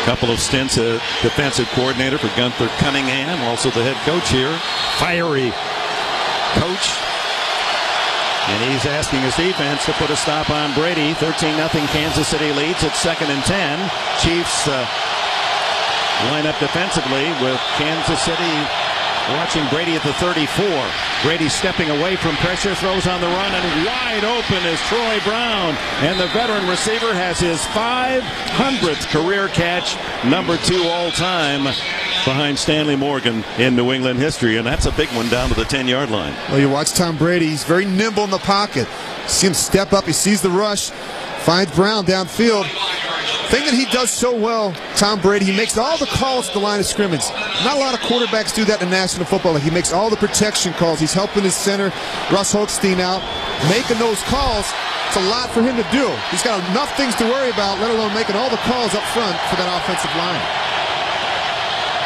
Couple of stints as defensive coordinator for Gunther Cunningham, also the head coach here. Fiery coach. And he's asking his defense to put a stop on Brady. 13-0 Kansas City leads at 2nd and 10. Chiefs line up defensively with Kansas City watching Brady at the 34. Brady stepping away from pressure, throws on the run, and wide open is Troy Brown. And the veteran receiver has his 500th career catch, number 2 all time, behind Stanley Morgan in New England history. And that's a big one down to the 10-yard line. Well, you watch Tom Brady. He's very nimble in the pocket. See him step up. He sees the rush, finds Brown downfield. Thing that he does so well, Tom Brady, he makes all the calls at the line of scrimmage. Not a lot of quarterbacks do that in National Football League. He makes all the protection calls. He's helping his center, Russ Holstein, out, making those calls. It's a lot for him to do. He's got enough things to worry about, let alone making all the calls up front for that offensive line.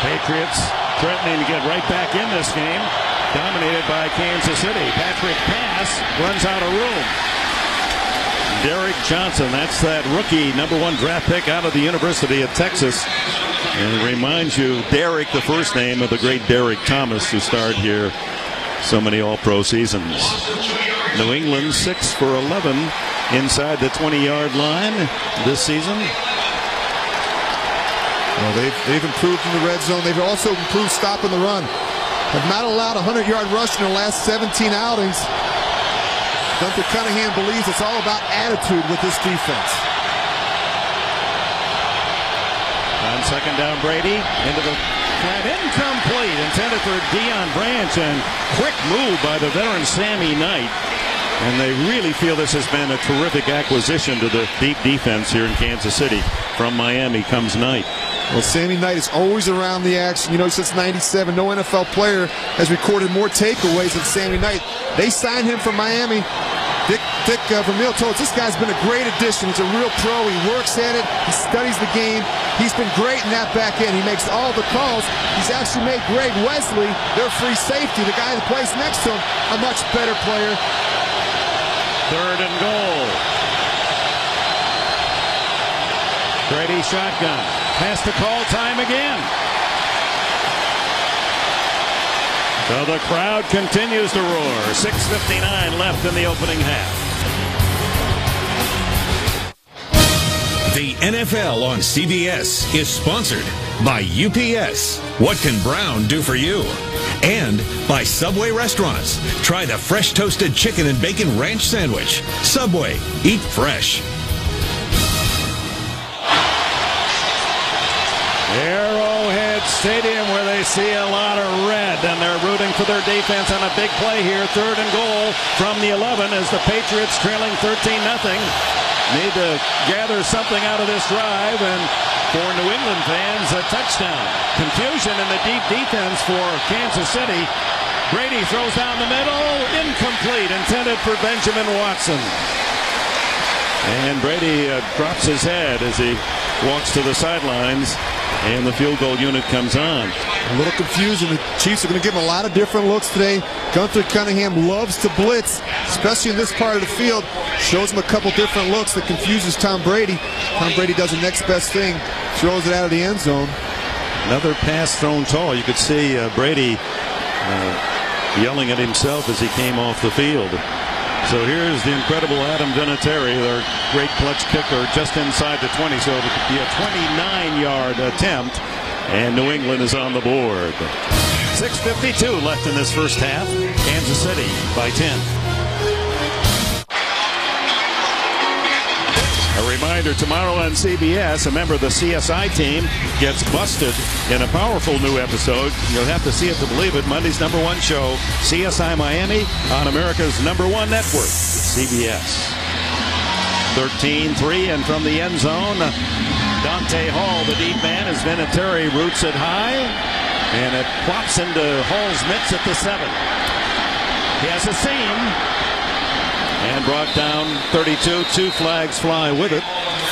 Patriots threatening to get right back in this game, dominated by Kansas City. Patrick Pass runs out of room. Derek Johnson, that's that rookie number 1 draft pick out of the University of Texas. And it reminds you, Derek, the first name of the great Derek Thomas, who starred here so many all-pro seasons. New England 6 for 11 inside the 20-yard line this season. Well, they've improved in the red zone. They've also improved stopping the run. Have not allowed a 100-yard rush in their last 17 outings. Gunther Cunningham believes it's all about attitude with this defense. On second down, Brady into the flat, incomplete, intended for Deion Branch, and quick move by the veteran Sammy Knight. And they really feel this has been a terrific acquisition to the deep defense here in Kansas City. From Miami comes Knight. Well, Sammy Knight is always around the action. You know, since '97, no NFL player has recorded more takeaways than Sammy Knight. They signed him from Miami. Dick Vermeil told us this guy's been a great addition. He's a real pro. He works at it. He studies the game. He's been great in that back end. He makes all the calls. He's actually made Greg Wesley, their free safety, the guy that plays next to him, a much better player. 3rd and goal. Brady shotgun. Has to call time again. So the crowd continues to roar. 6:59 left in the opening half. The NFL on CBS is sponsored by UPS. What can Brown do for you? And by Subway Restaurants. Try the fresh toasted chicken and bacon ranch sandwich. Subway. Eat fresh. Arrowhead Stadium, where they see a lot of red, and they're rooting for their defense on a big play here. 3rd and goal from the 11 as the Patriots trailing 13-0. Need to gather something out of this drive, and For New England fans, a touchdown. Confusion in the deep defense for Kansas City. Brady throws down the middle. Incomplete. Intended for Benjamin Watson. And Brady drops his head as he walks to the sidelines. And the field goal unit comes on. A little confusing. The Chiefs are going to give him a lot of different looks today. Gunther Cunningham loves to blitz, especially in this part of the field. Shows him a couple different looks that confuses Tom Brady. Tom Brady does the next best thing, throws it out of the end zone. Another pass thrown tall. You could see Brady yelling at himself as he came off the field. So here's the incredible Adam Vinatieri, their great clutch kicker, just inside the 20. So it could be a 29-yard attempt, and New England is on the board. 6:52 left in this first half. Kansas City by 10. A reminder, tomorrow on CBS, a member of the CSI team gets busted in a powerful new episode. You'll have to see it to believe it. Monday's #1 show, CSI Miami, on America's #1 network, CBS. 13-3, and from the end zone, Dante Hall, the deep man, as Vinatieri roots it high, and it plops into Hall's mitts at the 7. He has a seam. And brought down 32. 2 flags fly with it.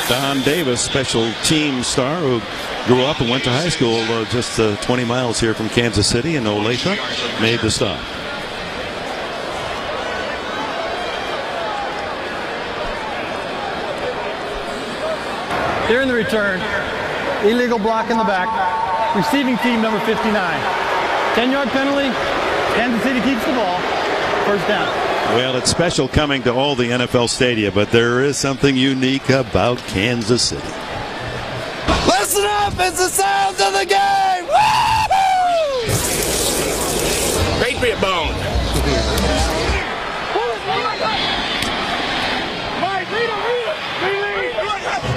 Don Davis, special team star who grew up and went to high school just 20 miles here from Kansas City in Olathe, made the stop. Here in the return. Illegal block in the back. Receiving team number 59. 10-yard penalty. Kansas City keeps the ball. First down. Well, it's special coming to all the NFL stadia, but there is something unique about Kansas City. Listen up, it's the sounds of the game! Woo-hoo! Patriot bone.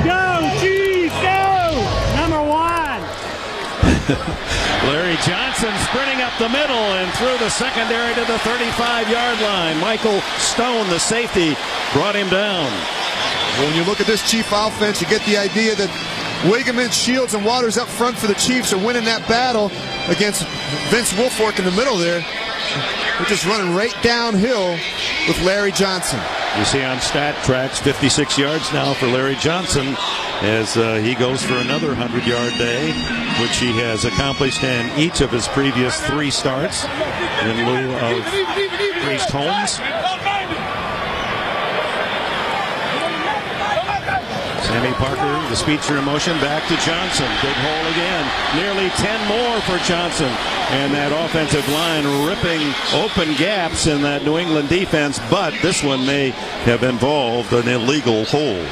Go, Chiefs, go! Number 1. Larry Johnson sprinting up the middle and through the secondary to the 35-yard line. Michael Stone, the safety, brought him down. When you look at this Chief offense, you get the idea that Wiggman, Shields, and Waters up front for the Chiefs are winning that battle against Vince Wilfork in the middle there. They're just running right downhill with Larry Johnson. You see on Stat Tracks, 56 yards now for Larry Johnson as he goes for another 100-yard day, which he has accomplished in each of his previous 3 starts in lieu of Priest Holmes. Sammy Parker, the speedster in motion, back to Johnson. Big hole again. Nearly 10 more for Johnson. And that offensive line ripping open gaps in that New England defense, but this one may have involved an illegal hold.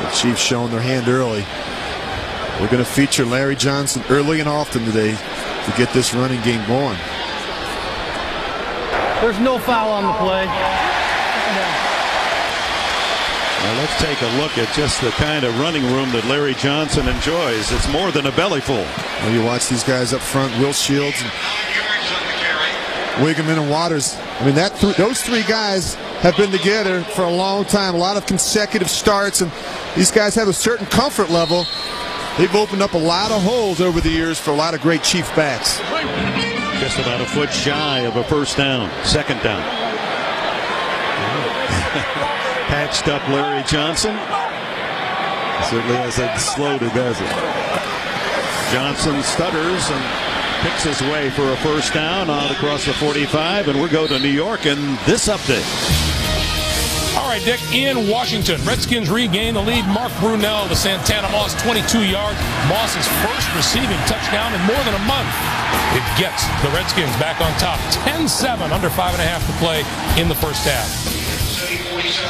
The Chiefs showing their hand early. We're going to feature Larry Johnson early and often today to get this running game going. There's no foul on the play. Now let's take a look at just the kind of running room that Larry Johnson enjoys. It's more than a bellyful. When you watch these guys up front, Will Shields, and Wiggman, and Waters. I mean, those 3 guys have been together for a long time. A lot of consecutive starts, and these guys have a certain comfort level. They've opened up a lot of holes over the years for a lot of great Chief backs. Just about a foot shy of a first down. Second down. Patched up Larry Johnson. Certainly hasn't slowed it, has it? Johnson stutters and picks his way for a first down out across the 45, and we'll go to New York in this update. All right, Dick, in Washington, Redskins regain the lead. Mark Brunell to Santana Moss, 22 yards. Moss's first receiving touchdown in more than a month. It gets the Redskins back on top, 10-7, under 5.5 to play in the first half.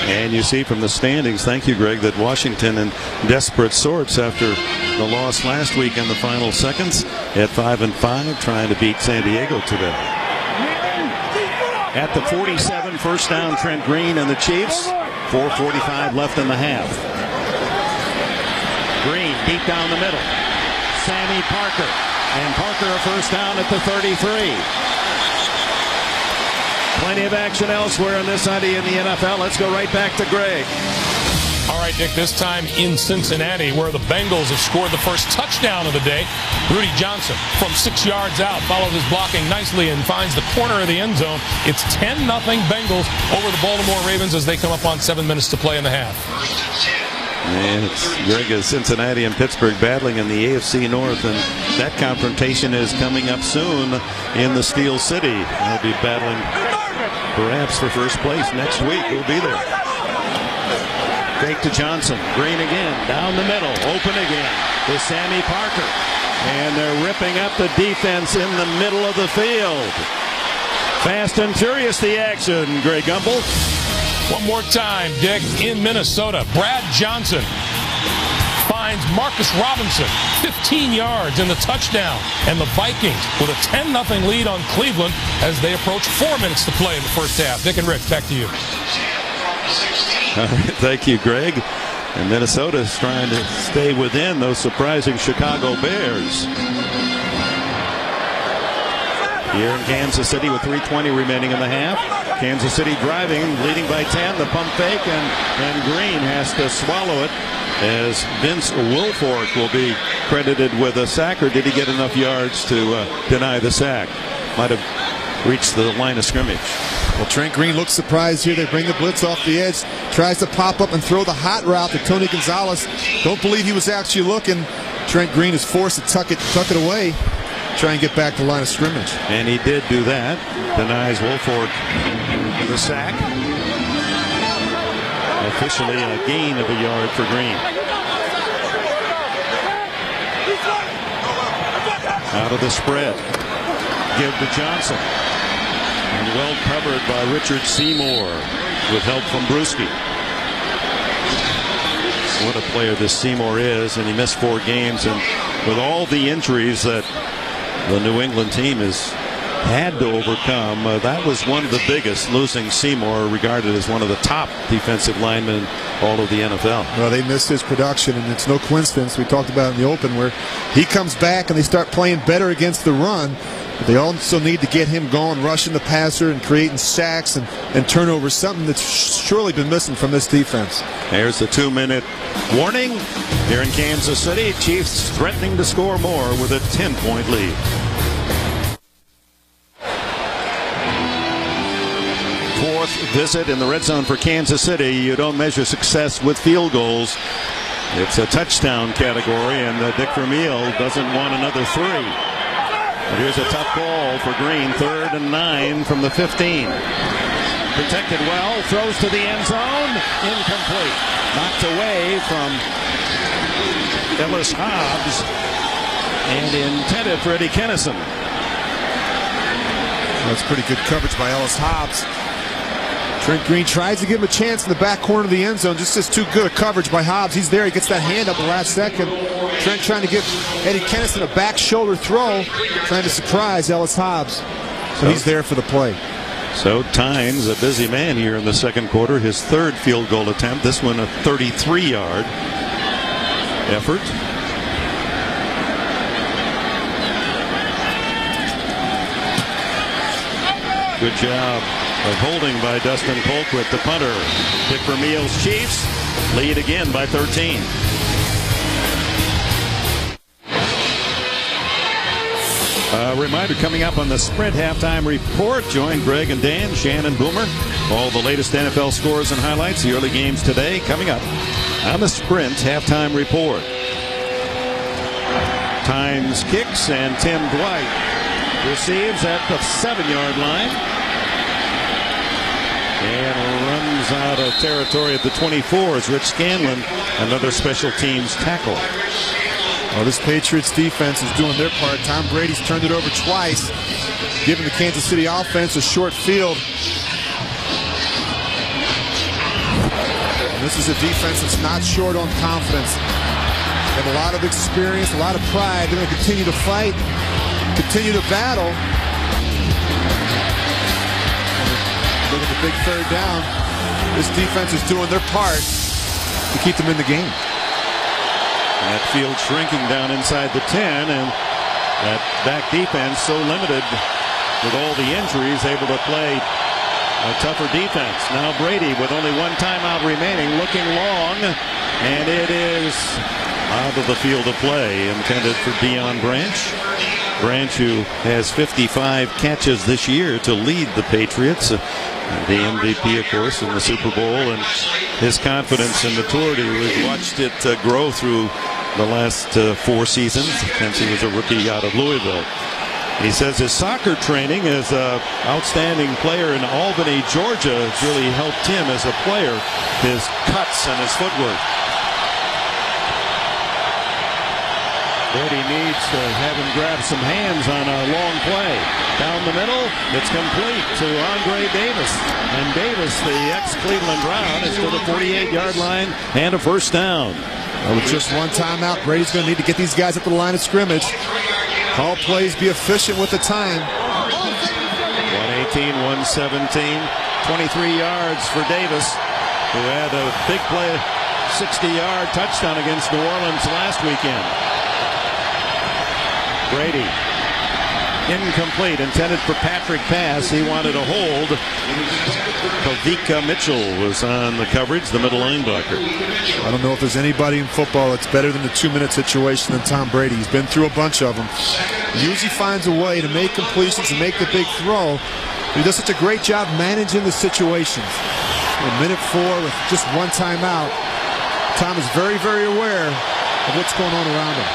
And you see from the standings, thank you, Greg, that Washington in desperate sorts after the loss last week in the final seconds at 5-5, trying to beat San Diego today. At the 47, first down, Trent Green and the Chiefs. 4:45 left in the half. Green deep down the middle. Sammy Parker. And Parker a first down at the 33. Plenty of action elsewhere on this Sunday in the NFL. Let's go right back to Greg. All right, Dick, this time in Cincinnati, where the Bengals have scored the first touchdown of the day. Rudy Johnson from 6 yards out follows his blocking nicely and finds the corner of the end zone. It's 10-0 Bengals over the Baltimore Ravens as they come up on 7 minutes to play in the half. And it's Greg, Cincinnati and Pittsburgh battling in the AFC North, and that confrontation is coming up soon in the Steel City. They'll be battling perhaps for first place next week. We'll be there. Fake to Johnson. Green again. Down the middle. Open again. To Sammy Parker. And they're ripping up the defense in the middle of the field. Fast and furious the action, Greg Gumbel. One more time, Dick, in Minnesota. Brad Johnson finds Marcus Robinson 15 yards in the touchdown. And the Vikings with a 10-0 lead on Cleveland as they approach 4 minutes to play in the first half. Dick and Rick, back to you. All right, thank you, Greg. And Minnesota's trying to stay within those surprising Chicago Bears. Here in Kansas City with 3:20 remaining in the half. Kansas City driving, leading by 10. The pump fake, and Green has to swallow it as Vince Wilfork will be credited with a sack. Or did he get enough yards to deny the sack? Might have reached the line of scrimmage. Well, Trent Green looks surprised here. They bring the blitz off the edge, tries to pop up and throw the hot route to Tony Gonzalez. Don't believe he was actually looking. Trent Green is forced to tuck it away, try and get back to the line of scrimmage. And he did do that. Denies Wilfork the sack. Officially a gain of a yard for Green. Out of the spread. Give to Johnson. And well covered by Richard Seymour with help from Brewski. What a player this Seymour is, and he missed 4 games. And with all the injuries that the New England team has had to overcome, that was one of the biggest, losing Seymour, regarded as one of the top defensive linemen in all of the NFL. Well, they missed his production, and it's no coincidence. We talked about it in the open where he comes back and they start playing better against the run. But they also need to get him going, rushing the passer and creating sacks and turnovers, something that's surely been missing from this defense. There's the 2-minute warning here in Kansas City. Chiefs threatening to score more with a 10-point lead. Fourth visit in the red zone for Kansas City. You don't measure success with field goals. It's a touchdown category, and Dick Vermeil doesn't want another 3. But here's a tough ball for Green. 3rd and 9 from the 15. Protected well. Throws to the end zone. Incomplete. Knocked away from Ellis Hobbs. And intended for Eddie Kennison. That's pretty good coverage by Ellis Hobbs. Trent Green tries to give him a chance in the back corner of the end zone. Just too good a coverage by Hobbs. He's there. He gets that hand up the last second. Trent trying to give Eddie Kennison a back shoulder throw, trying to surprise Ellis Hobbs. So he's there for the play. So Tynes, a busy man here in the second quarter. His 3rd field goal attempt. This one a 33-yard effort. Good job of holding by Dustin Colquitt, the punter. Dick Vermeil's Chiefs lead again by 13. Reminder coming up on the Sprint halftime report. Join Greg and Dan, Shannon, Boomer. All the latest NFL scores and highlights. The early games today coming up on the Sprint halftime report. Tynes kicks, and Tim Dwight receives at the 7-yard line. And runs out of territory at the 24 as Rich Scanlon, another special teams tackle. Well, this Patriots defense is doing their part. Tom Brady's turned it over twice, giving the Kansas City offense a short field. And this is a defense that's not short on confidence. They have a lot of experience, a lot of pride. They're going to continue to fight, continue to battle. Look at the big 3rd down. This defense is doing their part to keep them in the game. That field shrinking down inside the 10, and that back defense so limited with all the injuries, able to play A tougher defense. Now Brady with only one timeout remaining, looking long, and it is out of the field of play, intended for Deion Branch. Branch, who has 55 catches this year to lead the Patriots. The MVP, of course, in the Super Bowl, and his confidence and maturity, we've watched it grow through the last 4 seasons since he was a rookie out of Louisville. He says his soccer training as an outstanding player in Albany, Georgia, has really helped him as a player, his cuts and his footwork. Brady needs to have him grab some hands on a long play. Down the middle, it's complete to Andre Davis. And Davis, the ex-Cleveland Brown, is to the 48-yard line and a first down. Well, with just one timeout, Brady's going to need to get these guys at the line of scrimmage. Call plays, be efficient with the time. 118, 117, 23 yards for Davis, who had a big play, 60-yard touchdown against New Orleans last weekend. Brady, incomplete, intended for Patrick Pass. He wanted a hold. Kavika Mitchell was on the coverage, the middle linebacker. I don't know if there's anybody in football that's better than the 2-minute situation than Tom Brady. He's been through a bunch of them. He usually finds a way to make completions and make the big throw. But he does such a great job managing the situations. In minute 4 with just one timeout, Tom is very, very aware of what's going on around him.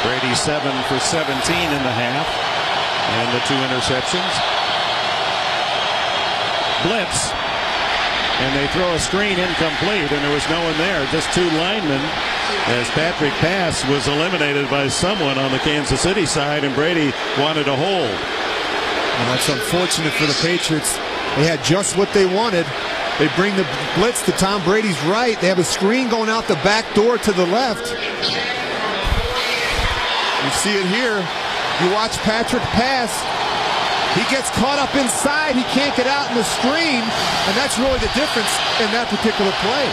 Brady 7 for 17 in the half, and the 2 interceptions. Blitz, and they throw a screen incomplete, and there was no one there, just 2 linemen, as Patrick Pass was eliminated by someone on the Kansas City side, and Brady wanted a hold. And that's unfortunate for the Patriots. They had just what they wanted. They bring the blitz to Tom Brady's right. They have a screen going out the back door to the left. You see it here. You watch Patrick Pass. He gets caught up inside. He can't get out in the screen. And that's really the difference in that particular play.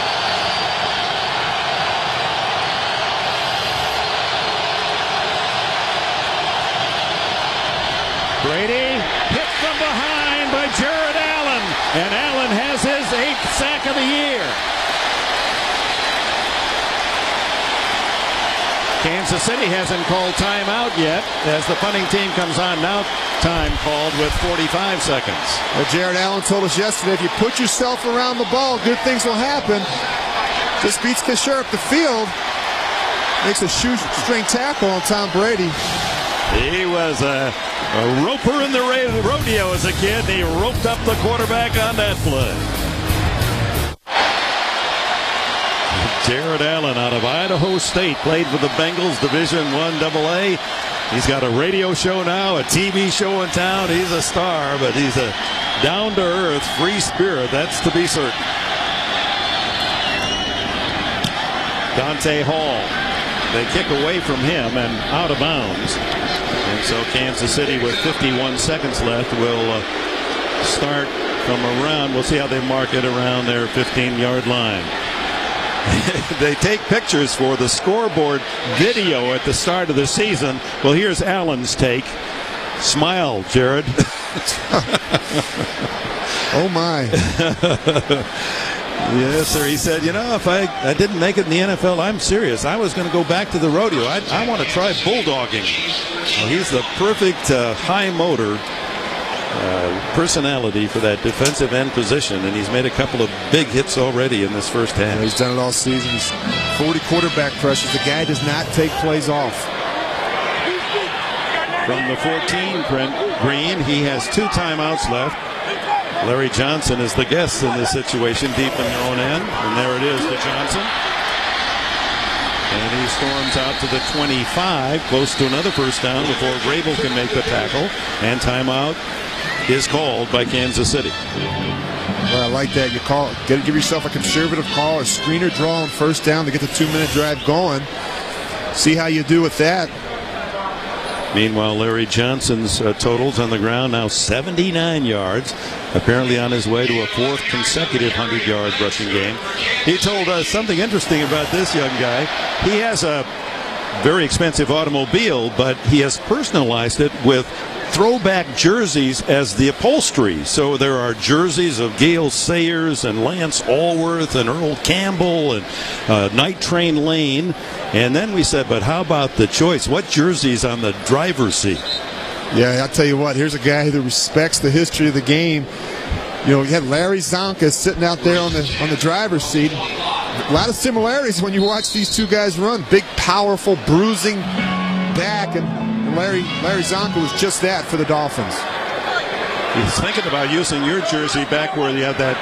Brady hit from behind by Jared Allen. And Allen has his 8th sack of the year. Kansas City hasn't called timeout yet as the punting team comes on. Now time called with 45 seconds. Well, Jared Allen told us yesterday, if you put yourself around the ball, good things will happen. Just beats Fisher up the field. Makes a shoestring tackle on Tom Brady. He was a roper in the rodeo as a kid. He roped up the quarterback on that play. Jared Allen out of Idaho State, played for the Bengals, Division I AA. He's got a radio show now, a TV show in town. He's a star, but he's a down-to-earth, free spirit. That's to be certain. Dante Hall. They kick away from him and out of bounds. And so Kansas City, with 51 seconds left, will start from around. We'll see how they mark it around their 15-yard line. They take pictures for the scoreboard video at the start of the season. Well, here's Allen's take. Smile, Jared. Oh, my. Yes, sir. He said, you know, if I didn't make it in the NFL, I'm serious. I was going to go back to the rodeo. I want to try bulldogging. Well, he's the perfect high motor personality for that defensive end position, and he's made a couple of big hits already in this first half. He's done it all season. He's 40 quarterback pressures. The guy does not take plays off. From the 14, Green, he has 2 timeouts left. Larry Johnson is the guest in this situation, deep in their own end, and there it is to Johnson. And he storms out to the 25, close to another first down before Rabel can make the tackle, and timeout is called by Kansas City. Well, I like that. You give yourself a conservative call, a screener draw on first down to get the 2-minute drive going. See how you do with that. Meanwhile, Larry Johnson's totals on the ground now 79 yards, apparently on his way to a 4th consecutive 100-yard rushing game. He told us something interesting about this young guy. He has a very expensive automobile, but he has personalized it with throwback jerseys as the upholstery. So there are jerseys of Gale Sayers and Lance Allworth and Earl Campbell and Night Train Lane. And then we said, but how about the choice? What jerseys on the driver's seat? Yeah, I'll tell you what, here's a guy that respects the history of the game. You know, you had Larry Zonka sitting out there on the driver's seat. A lot of similarities when you watch these two guys run. Big, powerful, bruising back, and Larry Zonka was just that for the Dolphins. He's thinking about using your jersey back where you had that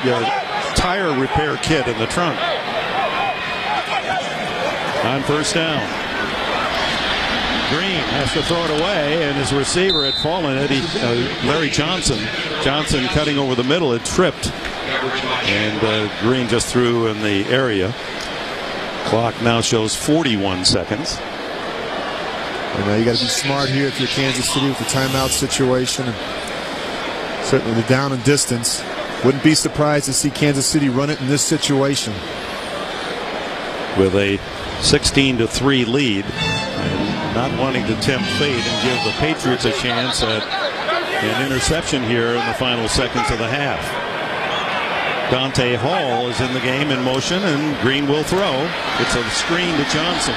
tire repair kit in the trunk. On first down, Green has to throw it away, and his receiver had fallen. Larry Johnson cutting over the middle, had tripped, and Green just threw in the area. Clock now shows 41 seconds. And you got to be smart here if you're Kansas City with the timeout situation, and certainly the down and distance. Wouldn't be surprised to see Kansas City run it in this situation. With a 16-3 lead, and not wanting to tempt fate and give the Patriots a chance at an interception here in the final seconds of the half. Dante Hall is in the game in motion, and Green will throw. It's a screen to Johnson.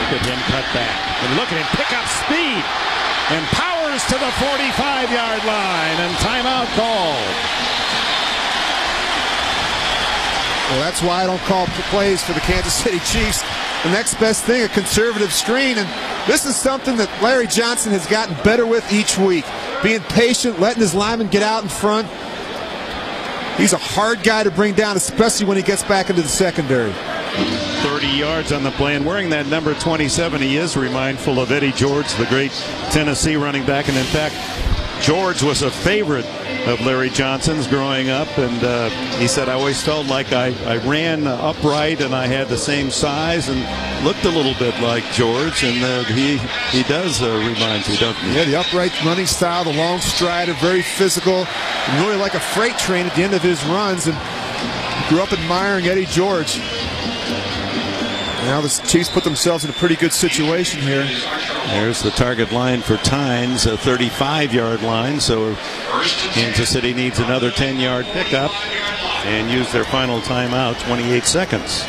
Look at him cut back. And look at him pick up speed. And powers to the 45-yard line. And timeout called. Well, that's why I don't call plays for the Kansas City Chiefs. The next best thing, a conservative screen. And this is something that Larry Johnson has gotten better with each week. Being patient, letting his linemen get out in front. He's a hard guy to bring down, especially when he gets back into the secondary. 30 yards on the play, and wearing that number 27, he is remindful of Eddie George, the great Tennessee running back. And in fact, George was a favorite of Larry Johnson's growing up, and he said, I always felt like I ran upright and I had the same size and looked a little bit like George, and he does remind you, doesn't he? Yeah, the upright running style, the long stride, very physical, and really like a freight train at the end of his runs, and grew up admiring Eddie George. Now the Chiefs put themselves in a pretty good situation here. There's the target line for Tynes, a 35-yard line. So Kansas City needs another 10-yard pickup and use their final timeout, 28 seconds.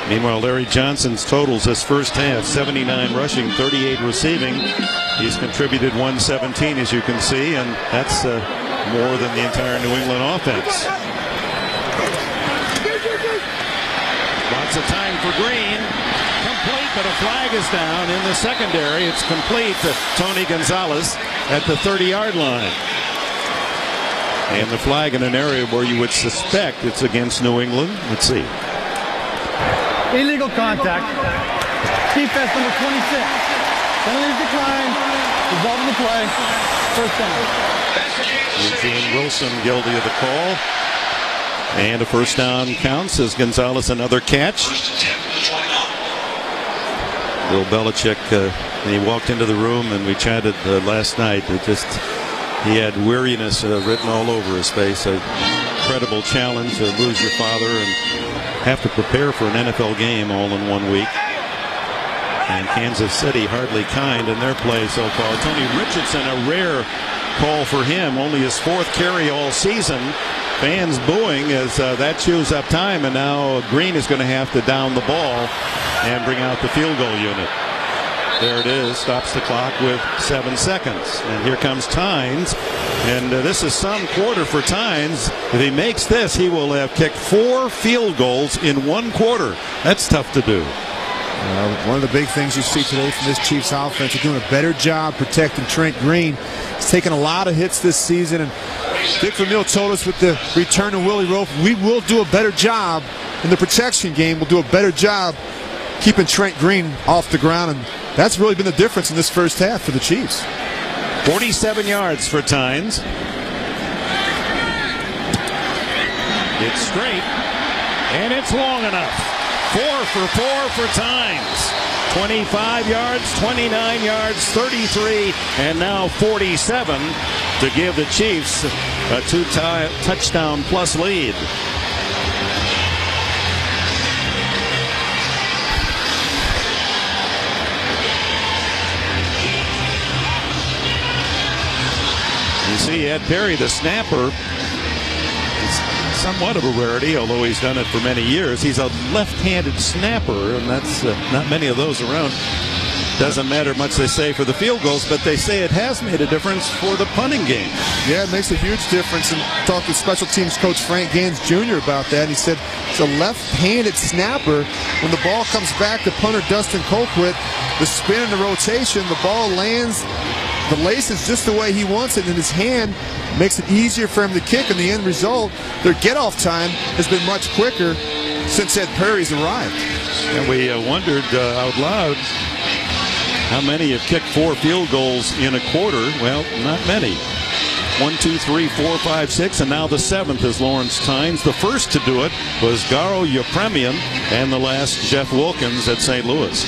Meanwhile, Larry Johnson's totals this first half, 79 rushing, 38 receiving. He's contributed 117, as you can see, and that's more than the entire New England offense. Lots of time for Green. Complete, but a flag is down in the secondary. It's complete to Tony Gonzalez at the 30-yard line. And the flag in an area where you would suspect it's against New England. Let's see. Illegal contact. Defense number 26. Penalties declined. Result of the play. First down. Eugene Wilson guilty of the call. And a first down counts as Gonzalez another catch. Bill Belichick, he walked into the room and we chatted last night. He had weariness written all over his face. A incredible challenge to lose your father and have to prepare for an NFL game all in 1 week. And Kansas City hardly kind in their play so far. Tony Richardson, a rare call for him, only his fourth carry all season. Fans booing as that chews up time, and now Green is going to have to down the ball and bring out the field goal unit. There it is, stops the clock with 7 seconds. And here comes Tynes, and this is some quarter for Tynes. If he makes this, he will have kicked 4 field goals in 1 quarter. That's tough to do. One of the big things you see today from this Chiefs offense, they're doing a better job protecting Trent Green. He's taken a lot of hits this season, and Dick Vermeil told us with the return of Willie Rofe, we will do a better job in the protection game. We'll do a better job keeping Trent Green off the ground, and that's really been the difference in this first half for the Chiefs. 47 yards for Tynes. It's straight, and it's long enough. 4 for 4 for Tynes. 25 yards, 29 yards, 33, and now 47 to give the Chiefs a 2-touchdown plus lead. see Ed Perry, the snapper. It's somewhat of a rarity, although he's done it for many years. He's a left-handed snapper, and that's not many of those around. Doesn't matter much, they say, for the field goals, but they say it has made a difference for the punting game. Yeah, it makes a huge difference. And talked to special teams coach Frank Gaines Jr. about that. He said it's a left-handed snapper. When the ball comes back to punter Dustin Colquitt, the spin and the rotation, the ball lands, the lace is just the way he wants it in his hand, makes it easier for him to kick. And the end result, their get-off time has been much quicker since Ed Perry's arrived. And we wondered out loud, how many have kicked 4 field goals in a quarter? Well, not many. 1, 2, 3, 4, 5, 6, and now the 7th is Lawrence Tynes. The first to do it was Garo Yepremian, and the last Jeff Wilkins at St. Louis.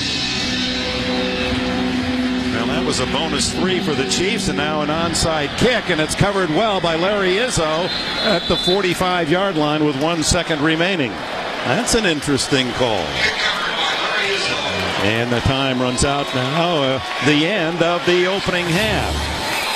Well, that was a bonus 3 for the Chiefs, and now an onside kick, and it's covered well by Larry Izzo at the 45-yard line with 1 second remaining. That's an interesting call. And the time runs out now, the end of the opening half.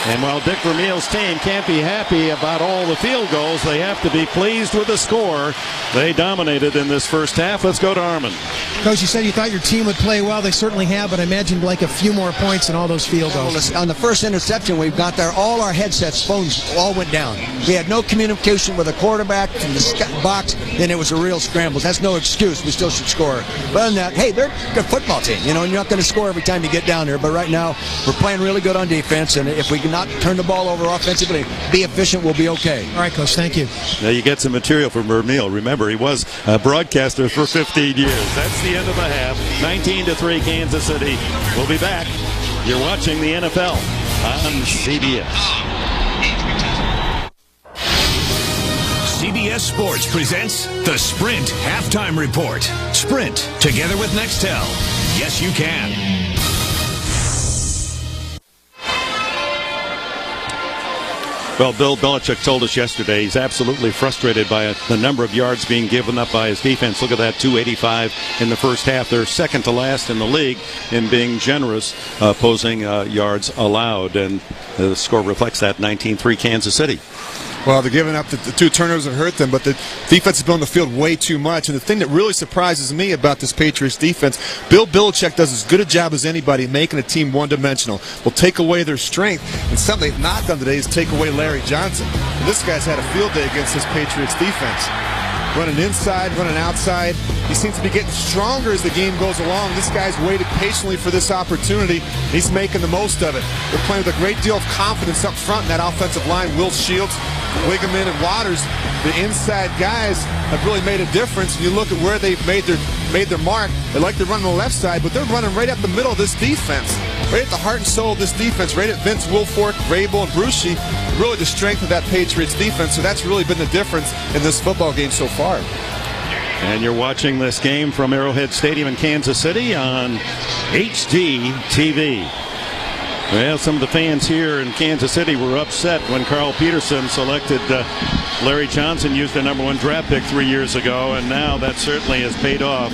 And while Dick Vermeil's team can't be happy about all the field goals, they have to be pleased with the score. They dominated in this first half. Let's go to Armin. Coach, you said you thought your team would play well. They certainly have, but I imagine like a few more points in all those field goals. Well, on the first interception we got there, all our headsets, phones, all went down. We had no communication with the quarterback from the box, and it was a real scramble. That's no excuse. We still should score. But other than that, hey, they're a good football team. You know, and you're not going to score every time you get down there. But right now, we're playing really good on defense, and if we can not turn the ball over offensively, be efficient, we'll be okay. All right, Coach, thank you. Now you get some material from Vermeil. Remember, he was a broadcaster for 15 years. That's the end of the half. 19-3 Kansas City. We'll be back. You're watching the NFL on CBS. CBS Sports presents the Sprint Halftime Report. Sprint, together with Nextel. Yes, you can. Well, Bill Belichick told us yesterday he's absolutely frustrated by the number of yards being given up by his defense. Look at that, 285 in the first half. They're second to last in the league in being generous opposing yards allowed. And the score reflects that, 19-3 Kansas City. Well, they're giving up the 2 turnovers that hurt them, but the defense has been on the field way too much. And the thing that really surprises me about this Patriots defense, Bill Belichick does as good a job as anybody making a team one-dimensional. Will take away their strength, and something they've not done today is take away Larry Johnson. And this guy's had a field day against this Patriots defense. Running inside, running outside. He seems to be getting stronger as the game goes along. This guy's waited patiently for this opportunity. He's making the most of it. They're playing with a great deal of confidence up front in that offensive line. Will Shields, Wiggman, and Waters, the inside guys, have really made a difference. You look at where they've made their mark. They like to run on the left side, but they're running right up the middle of this defense. Right at the heart and soul of this defense, right at Vince Wilfork, Vrabel, and Brucey, really the strength of that Patriots defense. So that's really been the difference in this football game so far. And you're watching this game from Arrowhead Stadium in Kansas City on HD TV. Well, some of the fans here in Kansas City were upset when Carl Peterson selected Larry Johnson, used a #1 draft pick 3 years ago, and now that certainly has paid off.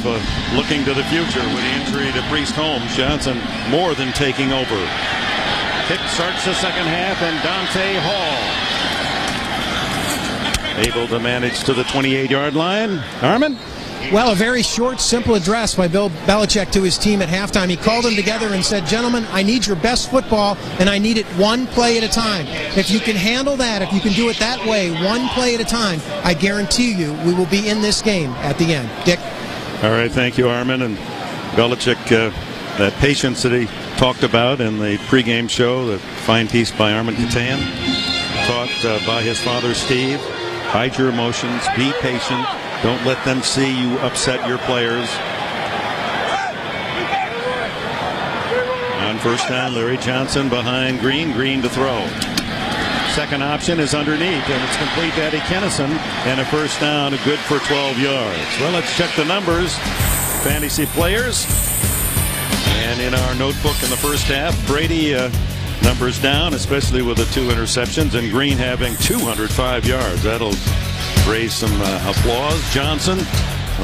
Looking to the future with the injury to Priest Holmes, Johnson more than taking over. Kick starts the second half, and Dante Hall able to manage to the 28-yard line. Armin? Well, a very short, simple address by Bill Belichick to his team at halftime. He called them together and said, gentlemen, I need your best football, and I need it one play at a time. If you can handle that, if you can do it that way, one play at a time, I guarantee you we will be in this game at the end. Dick? All right, thank you, Armin. And Belichick, that patience that he talked about in the pregame show, the fine piece by Armin Catan, taught by his father, Steve. Hide your emotions, be patient. Don't let them see you upset your players. On first down, Larry Johnson behind Green. Green to throw. Second option is underneath, and it's complete to Eddie Kennison. And a first down, good for 12 yards. Well, let's check the numbers. Fantasy players. And in our notebook in the first half, Brady numbers down, especially with the 2 interceptions, and Green having 205 yards. That'll raise some applause. Johnson,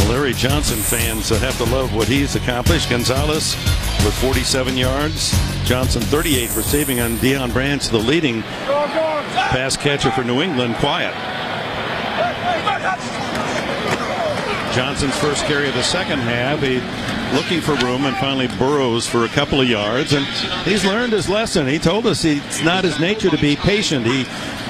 Larry Johnson fans have to love what he's accomplished. Gonzalez with 47 yards. Johnson 38 receiving on Deion Branch, the leading pass catcher for New England. Quiet. Johnson's first carry of the second half. He looking for room and finally burrows for a couple of yards. And he's learned his lesson. He told us it's not his nature to be patient.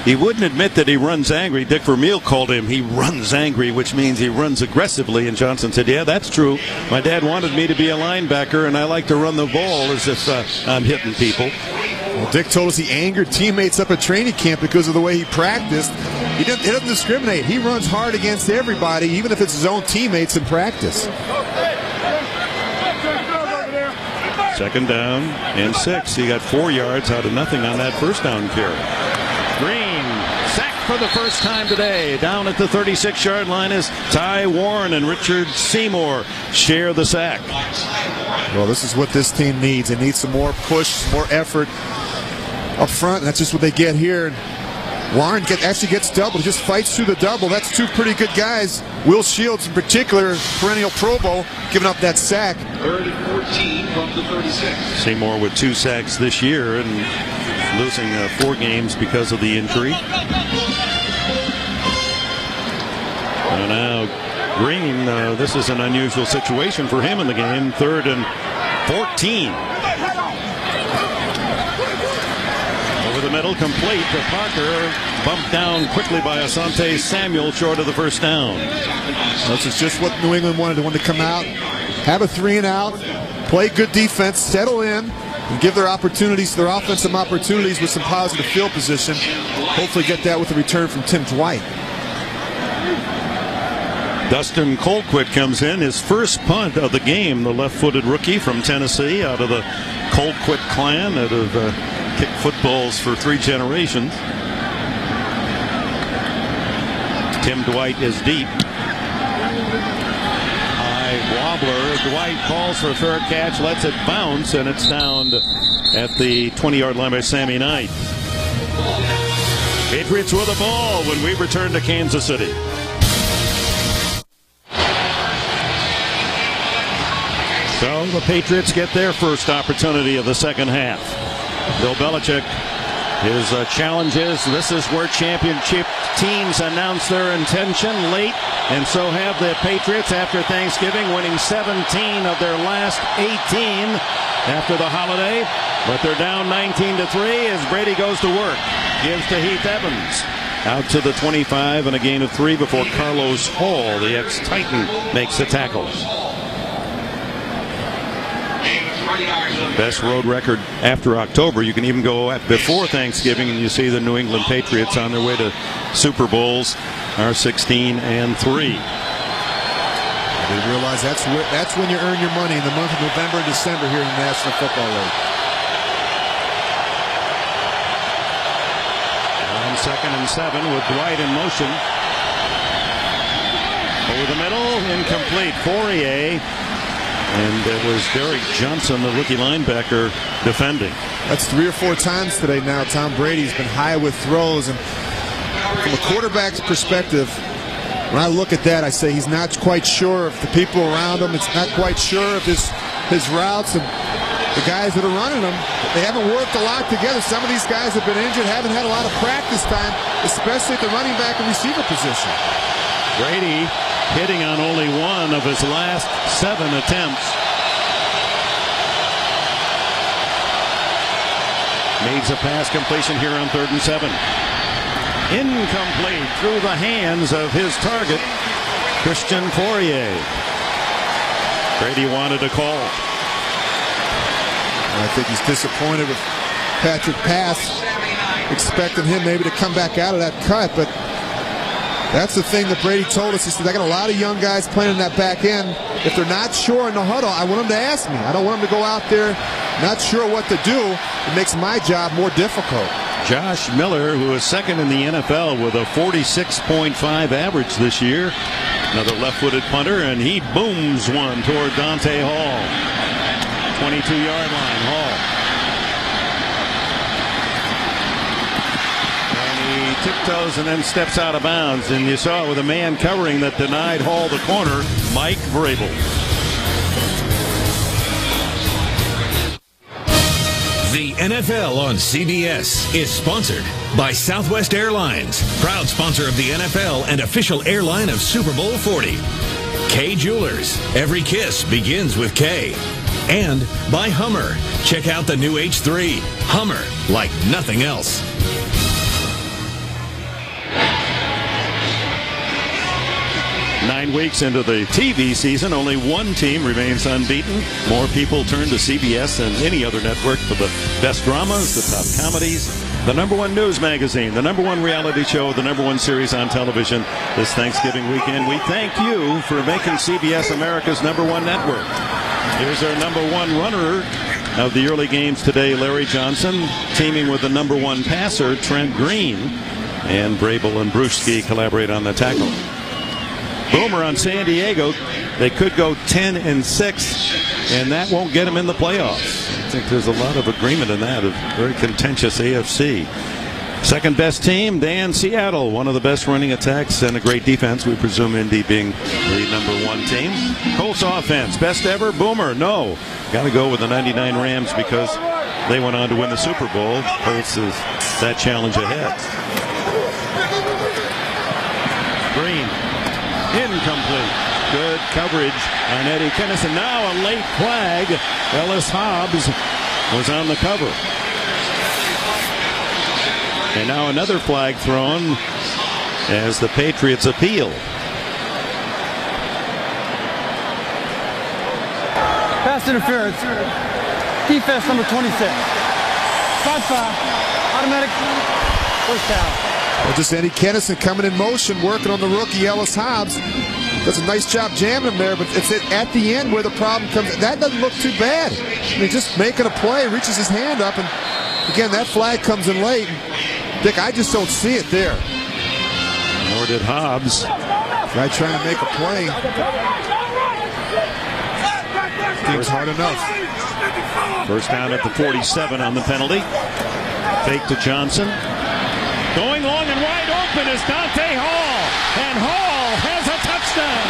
He wouldn't admit that he runs angry. Dick Vermeil called him he runs angry, which means he runs aggressively. And Johnson said, yeah, that's true. My dad wanted me to be a linebacker, and I like to run the ball as if I'm hitting people. Well, Dick told us he angered teammates up at training camp because of the way he practiced. He doesn't discriminate. He runs hard against everybody, even if it's his own teammates in practice. Second down and 6. He got 4 yards out of nothing on that first down carry. Green sacked for the first time today. Down at the 36-yard line is Ty Warren and Richard Seymour share the sack. Well, this is what this team needs. It needs some more push, some more effort up front. And that's just what they get here. Warren actually gets doubled. He just fights through the double. That's two pretty good guys. Will Shields in particular, perennial Pro Bowl, giving up that sack. 3rd and 14 from the 36. Seymour with 2 sacks this year and losing 4 games because of the injury. And now Green, this is an unusual situation for him in the game. 3rd and 14. Over the middle, complete to Parker. Bumped down quickly by Asante Samuel, short of the first down. This is just what New England wanted. They wanted to come out, have a 3 and out, play good defense, settle in, and give their offensive opportunities with some positive field position. Hopefully get that with a return from Tim Dwight. Dustin Colquitt comes in, his first punt of the game, the left-footed rookie from Tennessee, out of the Colquitt clan that have kicked footballs for 3 generations. Tim Dwight is deep. High wobbler. Dwight calls for a fair catch, lets it bounce, and it's down at the 20-yard line by Sammy Knight. Patriots with the ball when we return to Kansas City. So the Patriots get their first opportunity of the second half. Bill Belichick, his challenge is this is where championship teams announce their intention late, and so have the Patriots after Thanksgiving, winning 17 of their last 18 after the holiday. But they're down 19-3 as Brady goes to work. Gives to Heath Evans. Out to the 25 and a gain of 3 before Carlos Hall, the ex-Titan, makes the tackle. Best road record after October. You can even go before Thanksgiving and you see the New England Patriots on their way to Super Bowls are 16-3. They realize that's when you earn your money, in the month of November and December here in the National Football League. On 2nd and 7 with Dwight in motion. Over the middle, incomplete. Fourier. And it was Derek Johnson, the rookie linebacker, defending. That's 3 or 4 times today now. Tom Brady's been high with throws. And from a quarterback's perspective, when I look at that, I say he's not quite sure if the people around him, it's not quite sure if his routes and the guys that are running them, they haven't worked a lot together. Some of these guys have been injured, haven't had a lot of practice time, especially at the running back and receiver position. Brady hitting on only 1 of his last 7 attempts. Needs a pass completion here on 3rd and 7. Incomplete through the hands of his target, Christian Fourier. Brady wanted a call. I think he's disappointed with Patrick Pass, expecting him maybe to come back out of that cut, but that's the thing that Brady told us. He said, I got a lot of young guys playing in that back end. If they're not sure in the huddle, I want them to ask me. I don't want them to go out there not sure what to do. It makes my job more difficult. Josh Miller, who is 2nd in the NFL with a 46.5 average this year. Another left-footed punter, and he booms one toward Dante Hall. 22-yard line, Hall. Tiptoes and then steps out of bounds, and you saw it with a man covering that denied Hall the corner. Mike Vrabel. The NFL on CBS is sponsored by Southwest Airlines, proud sponsor of the NFL and official airline of Super Bowl 40. K Jewelers, every kiss begins with K. And by Hummer. Check out the new H3. Hummer, like nothing else. Nine weeks into the TV season, only one team remains unbeaten. More people turn to CBS than any other network for the best dramas, the top comedies, the #1 news magazine, the #1 reality show, the #1 series on television. This Thanksgiving weekend, we thank you for making CBS America's #1 network. Here's our #1 runner of the early games today, Larry Johnson, teaming with the #1 passer, Trent Green, and Vrabel and Brewski collaborate on the tackle. Boomer on San Diego, they could go 10-6, and that won't get them in the playoffs. I think there's a lot of agreement in that, a very contentious AFC. Second best team, Dan, Seattle, one of the best running attacks and a great defense. We presume Indy being the #1 team. Colts offense, best ever, Boomer, no. Got to go with the 99 Rams because they went on to win the Super Bowl. Colts is that challenge ahead. Green. Incomplete. Good coverage on Eddie Kennison. Now a late flag. Ellis Hobbs was on the cover. And now another flag thrown as the Patriots appeal. Pass interference. Defense number 26. Spot foul. Automatic first down. Well, just Eddie Kennison coming in motion, working on the rookie Ellis Hobbs. Does a nice job jamming him there, but it's at the end where the problem comes. That doesn't look too bad. I mean, just making a play, reaches his hand up, and again, that flag comes in late. Dick, I just don't see it there. Nor did Hobbs. Guy trying to make a play. Seems hard enough. First down at the 47 on the penalty. Fake to Johnson. Going long and wide open is Dante Hall. And Hall has a touchdown.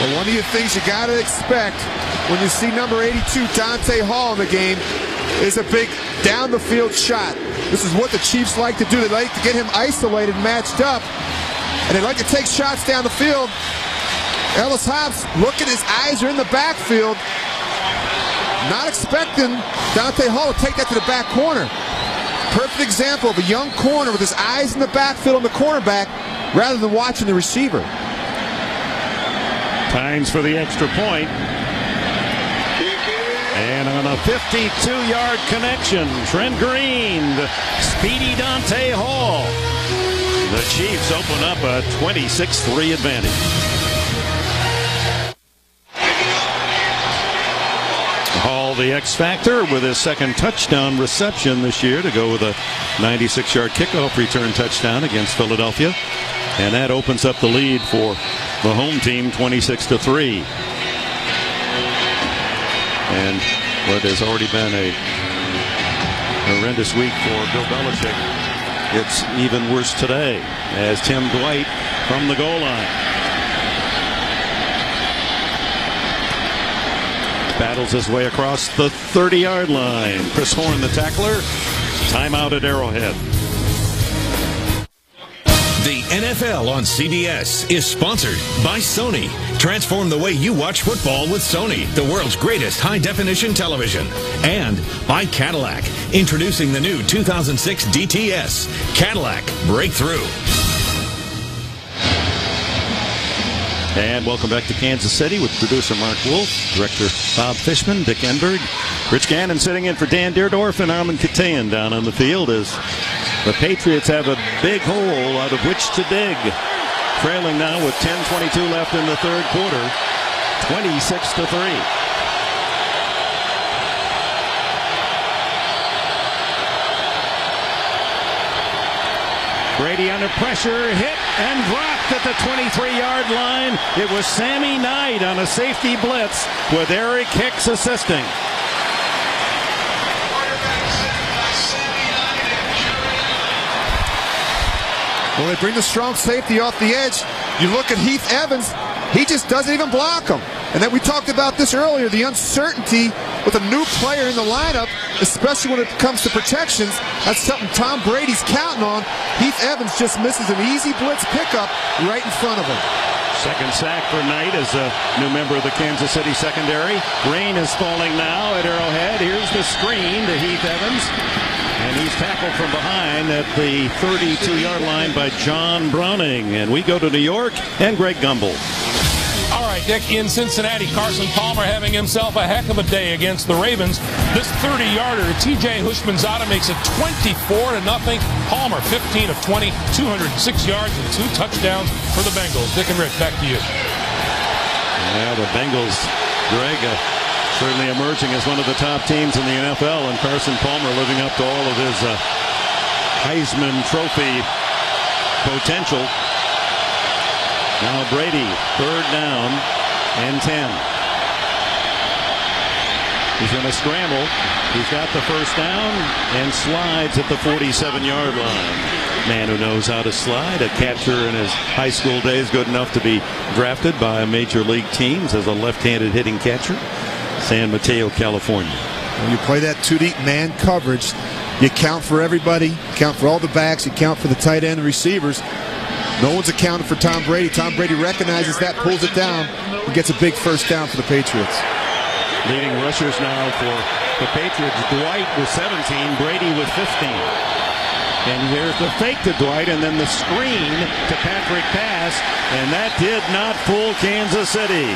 Well, one of the things you got to expect when you see number 82, Dante Hall, in the game is a big down-the-field shot. This is what the Chiefs like to do. They like to get him isolated, matched up, and they like to take shots down the field. Ellis Hobbs, look at his eyes are in the backfield. Not expecting Dante Hall to take that to the back corner. Perfect example of a young corner with his eyes in the backfield on the cornerback rather than watching the receiver. Times for the extra point. And on a 52-yard connection, Trent Green, speedy Dante Hall. The Chiefs open up a 26-3 advantage. Hall, the X factor, with his second touchdown reception this year to go with a 96-yard kickoff return touchdown against Philadelphia. And that opens up the lead for the home team, 26-3. And what has already been a horrendous week for Bill Belichick, it's even worse today as Tim Dwight from the goal line battles his way across the 30-yard line. Chris Horn, the tackler. Timeout at Arrowhead. The NFL on CBS is sponsored by Sony. Transform the way you watch football with Sony, the world's greatest high-definition television. And by Cadillac, introducing the new 2006 DTS. Cadillac Breakthrough. And welcome back to Kansas City with producer Mark Wolf, director Bob Fishman, Dick Enberg, Rich Gannon sitting in for Dan Deerdorf and Armin Katayan down on the field as the Patriots have a big hole out of which to dig. Trailing now with 10:22 left in the third quarter, 26-3. Brady under pressure, hit and dropped at the 23-yard line. It was Sammy Knight on a safety blitz with Eric Hicks assisting. Well, they bring the strong safety off the edge. You look at Heath Evans, he just doesn't even block him. And then we talked about this earlier, the uncertainty with a new player in the lineup, especially when it comes to protections. That's something Tom Brady's counting on. Heath Evans just misses an easy blitz pickup right in front of him. Second sack for Knight as a new member of the Kansas City secondary. Rain is falling now at Arrowhead. Here's the screen to Heath Evans. And he's tackled from behind at the 32-yard line by John Browning. And we go to New York and Greg Gumbel. All right, Dick, in Cincinnati, Carson Palmer having himself a heck of a day against the Ravens. This 30-yarder, T.J. Hushmanzada, makes it 24-0. Palmer, 15 of 20, 206 yards and 2 touchdowns for the Bengals. Dick and Rich, back to you. Yeah, the Bengals, Greg, certainly emerging as one of the top teams in the NFL, and Carson Palmer living up to all of his Heisman Trophy potential. Now Brady, 3rd down and 10. He's going to scramble. He's got the first down and slides at the 47-yard line. Man who knows how to slide. A catcher in his high school days, good enough to be drafted by major league teams as a left-handed hitting catcher. San Mateo, California. When you play that 2-deep man coverage, you count for everybody, count for all the backs, you count for the tight end and receivers. No one's accounted for Tom Brady. Tom Brady recognizes that, pulls it down, and gets a big first down for the Patriots. Leading rushers now for the Patriots. Dwight with 17, Brady with 15. And here's the fake to Dwight, and then the screen to Patrick Pass, and that did not fool Kansas City.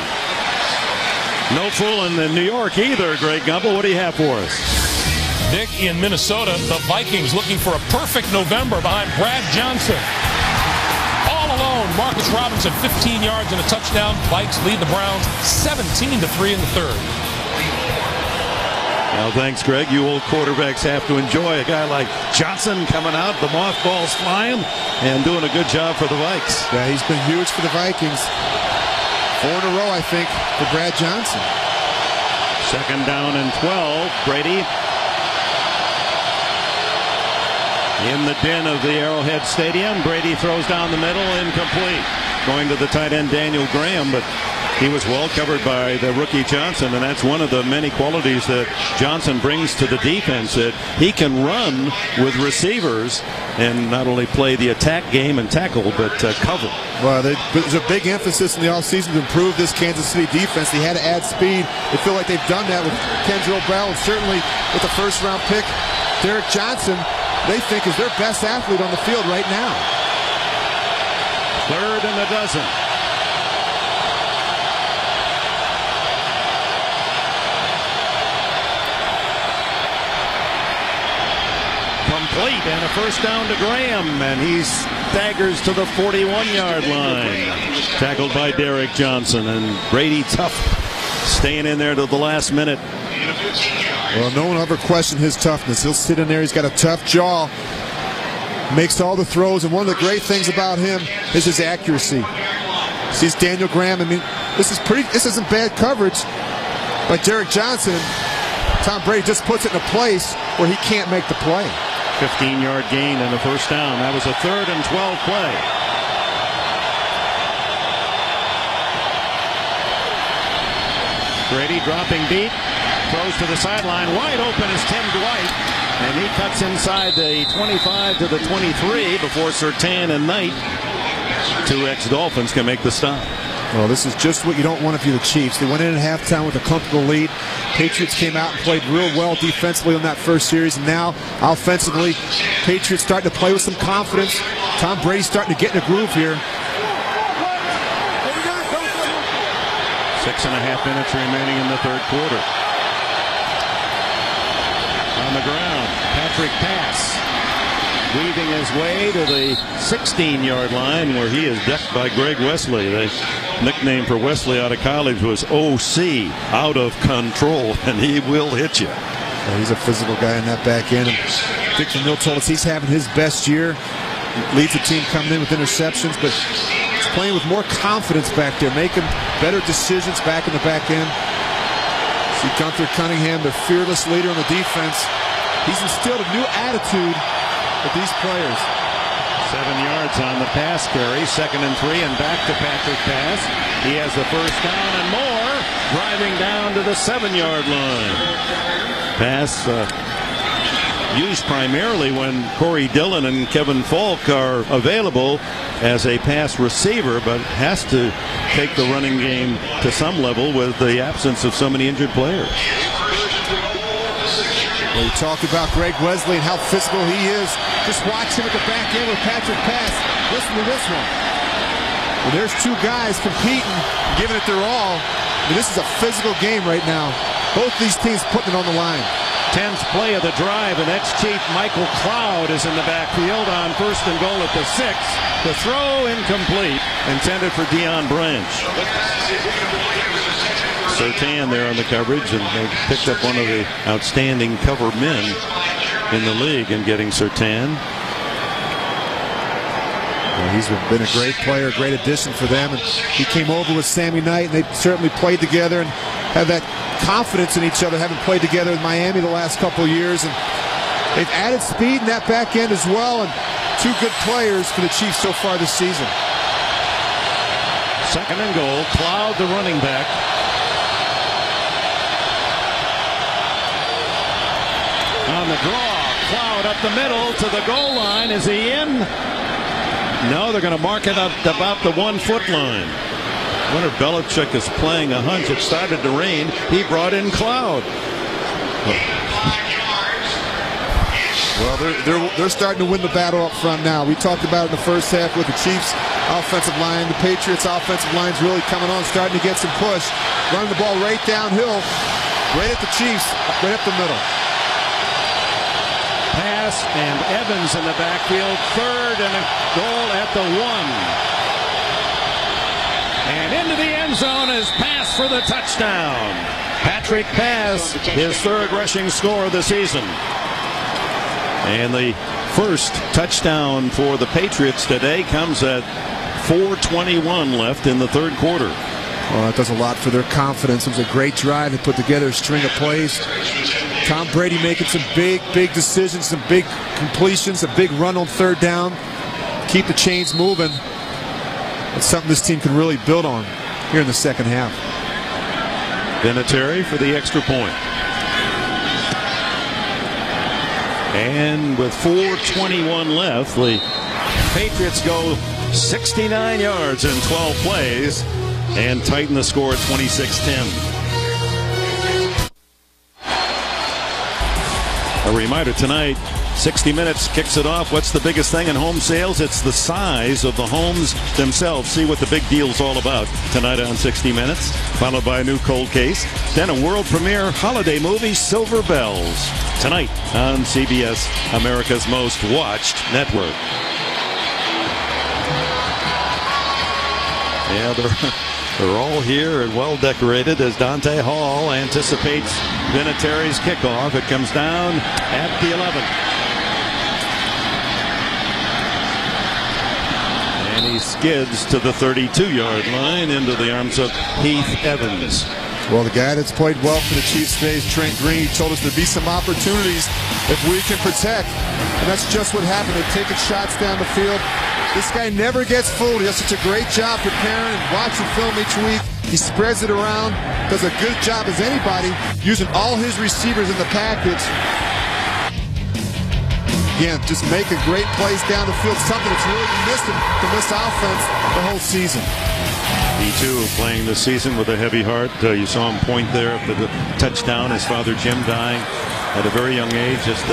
No fooling in New York either, Greg Gumbel. What do you have for us? Dick, in Minnesota, the Vikings looking for a perfect November behind Brad Johnson. All alone, Marcus Robinson, 15 yards and a touchdown. Vikes lead the Browns 17-3 in the 3rd. Well, thanks, Greg. You old quarterbacks have to enjoy a guy like Johnson coming out, the mothballs flying, and doing a good job for the Vikes. Yeah, he's been huge for the Vikings. 4 in a row, I think, for Brad Johnson. 2nd down and 12. Brady in the den of the Arrowhead Stadium. Brady throws down the middle, incomplete. Going to the tight end, Daniel Graham, but he was well covered by the rookie Johnson, and that's one of the many qualities that Johnson brings to the defense, that he can run with receivers and not only play the attack game and tackle, but cover. Well, there's a big emphasis in the offseason to improve this Kansas City defense. They had to add speed. They feel like they've done that with Kendrell Bell, and certainly with the first-round pick, Derek Johnson, they think is their best athlete on the field right now. 3rd and a dozen. Complete, and a first down to Graham, and he staggers to the 41-yard line. Tackled by Derek Johnson, and Brady tough, staying in there to the last minute. Well, no one ever questioned his toughness. He'll sit in there. He's got a tough jaw. Makes all the throws, and one of the great things about him is his accuracy. Sees Daniel Graham. I mean, this isn't bad coverage by Derek Johnson. Tom Brady just puts it in a place where he can't make the play. 15-yard gain and a first down. That was a 3rd and 12 play. Brady dropping deep, throws to the sideline. Wide open is Tim Dwight, and he cuts inside the 25 to the 23 before Surtain and Knight, 2 ex-Dolphins, can make the stop. Well, this is just what you don't want if you're the Chiefs. They went in at halftime with a comfortable lead. Patriots came out and played real well defensively on that first series, and now offensively, Patriots starting to play with some confidence. Tom Brady's starting to get in a groove here. 6.5 minutes remaining in the 3rd quarter. On the ground, Patrick Pass weaving his way to the 16-yard line, where he is decked by Greg Wesley. The nickname for Wesley out of college was OC, out of control, and he will hit you. Well, he's a physical guy in that back end. And Dick Van Mill told us he's having his best year leads the team coming in with interceptions, but he's playing with more confidence back there, making better decisions back in the back end. See Gunther Cunningham, the fearless leader on the defense. He's instilled a new attitude with these players. 7 yards on the pass carry, 2nd and 3, and back to Patrick Pass. He has the first down and more, driving down to the 7-yard line. Pass used primarily when Corey Dillon and Kevin Falk are available as a pass receiver, but has to take the running game to some level with the absence of so many injured players. Well, we talked about Greg Wesley and how physical he is. Just watch him at the back end with Patrick Pass. Listen to this one. Well, there's two guys competing, giving it their all. I mean, this is a physical game right now. Both these teams putting it on the line. 10th play of the drive, and ex-Chief Michael Cloud is in the backfield on 1st and goal at the 6. The throw incomplete, intended for Deion Branch. Surtain there on the coverage, and they picked up one of the outstanding cover men in the league in getting Surtain. Well, he's been a great player, great addition for them, and he came over with Sammy Knight, and they certainly played together and have that confidence in each other, having played together in Miami the last couple of years, and they've added speed in that back end as well, and two good players for the Chiefs so far this season. 2nd and goal, Cloud the running back. On the draw, Cloud up the middle to the goal line. Is he in? No, they're going to mark it up about the 1-foot line. I wonder if Belichick is playing a hunch. It started to rain. He brought in Cloud. Well, they're starting to win the battle up front now. We talked about it in the first half with the Chiefs offensive line. The Patriots offensive line's really coming on, starting to get some push. Running the ball right downhill, right at the Chiefs, right up the middle. Pass, and Evans in the backfield. 3rd and a goal at the 1. And into the end zone is Pass for the touchdown. Patrick Pass, his 3rd rushing score of the season. And the first touchdown for the Patriots today comes at 4:21 left in the 3rd quarter. Well, that does a lot for their confidence. It was a great drive. They put together a string of plays. Tom Brady making some big decisions, some big completions, a big run on 3rd down. Keep the chains moving. It's something this team can really build on here in the second half. Vinatieri for the extra point. And with 4:21 left, the Patriots go 69 yards in 12 plays and tighten the score at 26-10. A reminder tonight, 60 Minutes kicks it off. What's the biggest thing in home sales? It's the size of the homes themselves. See what the big deal's all about tonight on 60 Minutes, followed by a new cold case. Then a world premiere holiday movie, Silver Bells, tonight on CBS, America's most watched network. Yeah, they're all here and well decorated as Dante Hall anticipates Vinatieri's kickoff. It comes down at the 11. And he skids to the 32-yard line into the arms of Heath Evans. Well, the guy that's played well for the Chiefs today is Trent Green. He told us there'd be some opportunities if we can protect. And that's just what happened. They're taking shots down the field. This guy never gets fooled. He does such a great job preparing and watching film each week. He spreads it around, does a good job as anybody, using all his receivers in the package. Again, just making great plays down the field, something that's really missing from this offense the whole season. He, too, playing this season with a heavy heart. You saw him point there for the touchdown. His father, Jim, dying at a very young age, just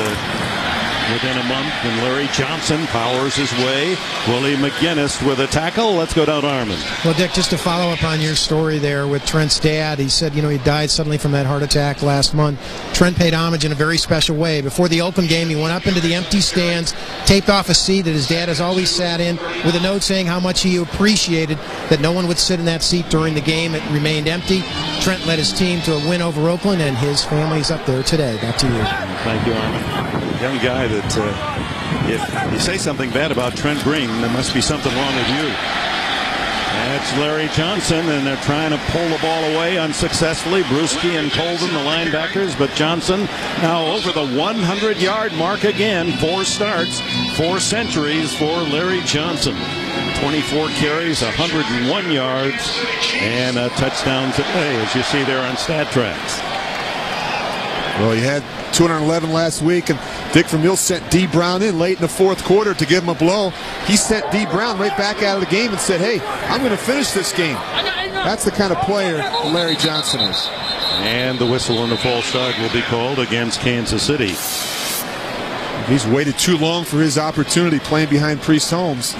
within a month. And Larry Johnson powers his way. Willie McGinnis with a tackle. Let's go down to Armin. Well, Dick, just to follow up on your story there with Trent's dad, he said, he died suddenly from that heart attack last month. Trent paid homage in a very special way. Before the Oakland game, he went up into the empty stands, taped off a seat that his dad has always sat in, with a note saying how much he appreciated that no one would sit in that seat during the game. It remained empty. Trent led his team to a win over Oakland, and his family's up there today. Back to you. Thank you, Armin. Young guy that If you say something bad about Trent Green, there must be something wrong with you. That's Larry Johnson, and they're trying to pull the ball away unsuccessfully. Bruschi and Colden, the linebackers, but Johnson now over the 100-yard mark again. 4 starts, 4 centuries for Larry Johnson. 24 carries, 101 yards, and a touchdown today, as you see there on StatTrax. Well, he had 211 last week, and Dick Vermeil sent D. Brown in late in the 4th quarter to give him a blow. He sent D. Brown right back out of the game and said, hey, I'm going to finish this game. That's the kind of player Larry Johnson is. And the whistle on the false start will be called against Kansas City. He's waited too long for his opportunity playing behind Priest Holmes.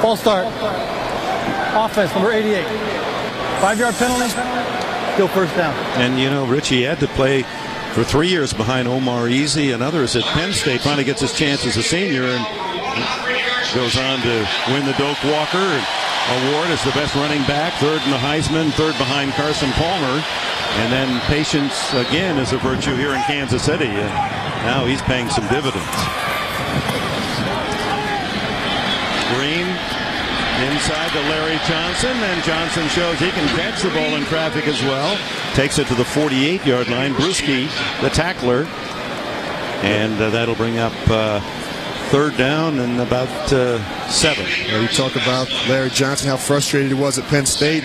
False start. Offense, number 88. 5-yard penalty. Still first down. And, you know, Richie had to play for 3 years behind Omar Easy and others at Penn State. Finally gets his chance as a senior and goes on to win the Doak Walker Award as the best running back, 3rd in the Heisman, 3rd behind Carson Palmer. And then patience again is a virtue here in Kansas City. And now he's paying some dividends. Green inside to Larry Johnson, and Johnson shows he can catch the ball in traffic as well. Takes it to the 48-yard line. Bruschi, the tackler, and that'll bring up 3rd down and about 7. You talk about Larry Johnson, how frustrated he was at Penn State.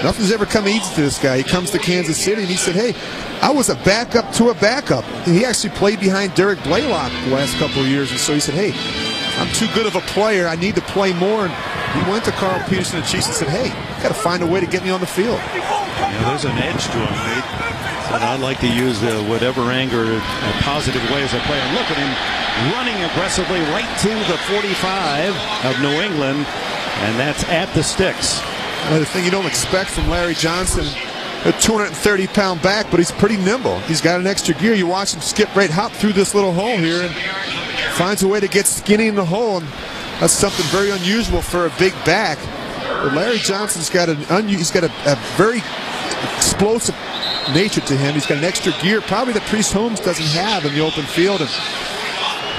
Nothing's ever come easy to this guy. He comes to Kansas City and he said, hey, I was a backup to a backup. And he actually played behind Derek Blaylock the last couple of years, and so he said, hey, I'm too good of a player. I need to play more. And he went to Carl Peterson and Chiefs and said, hey, you got to find a way to get me on the field. Yeah, there's an edge to him, Nate. And I'd like to use whatever anger in a positive way as a player. And look at him running aggressively right to the 45 of New England, and that's at the sticks. Another thing you don't expect from Larry Johnson, a 230-pound back, but he's pretty nimble. He's got an extra gear. You watch him skip right hop through this little hole here and finds a way to get skinny in the hole, and that's something very unusual for a big back. But Larry Johnson's got a very explosive nature to him. He's got an extra gear, probably that Priest Holmes doesn't have in the open field, and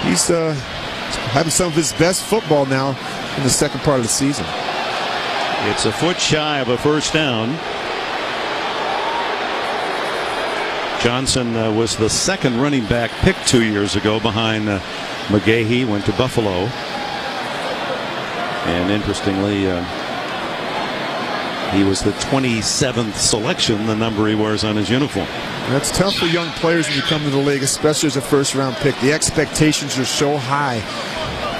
he's having some of his best football now in the second part of the season. It's a foot shy of a first down. Johnson was the 2nd running back picked 2 years ago behind McGahee, went to Buffalo. And interestingly, he was the 27th selection, the number he wears on his uniform. That's tough for young players when you come to the league, especially as a first-round pick. The expectations are so high.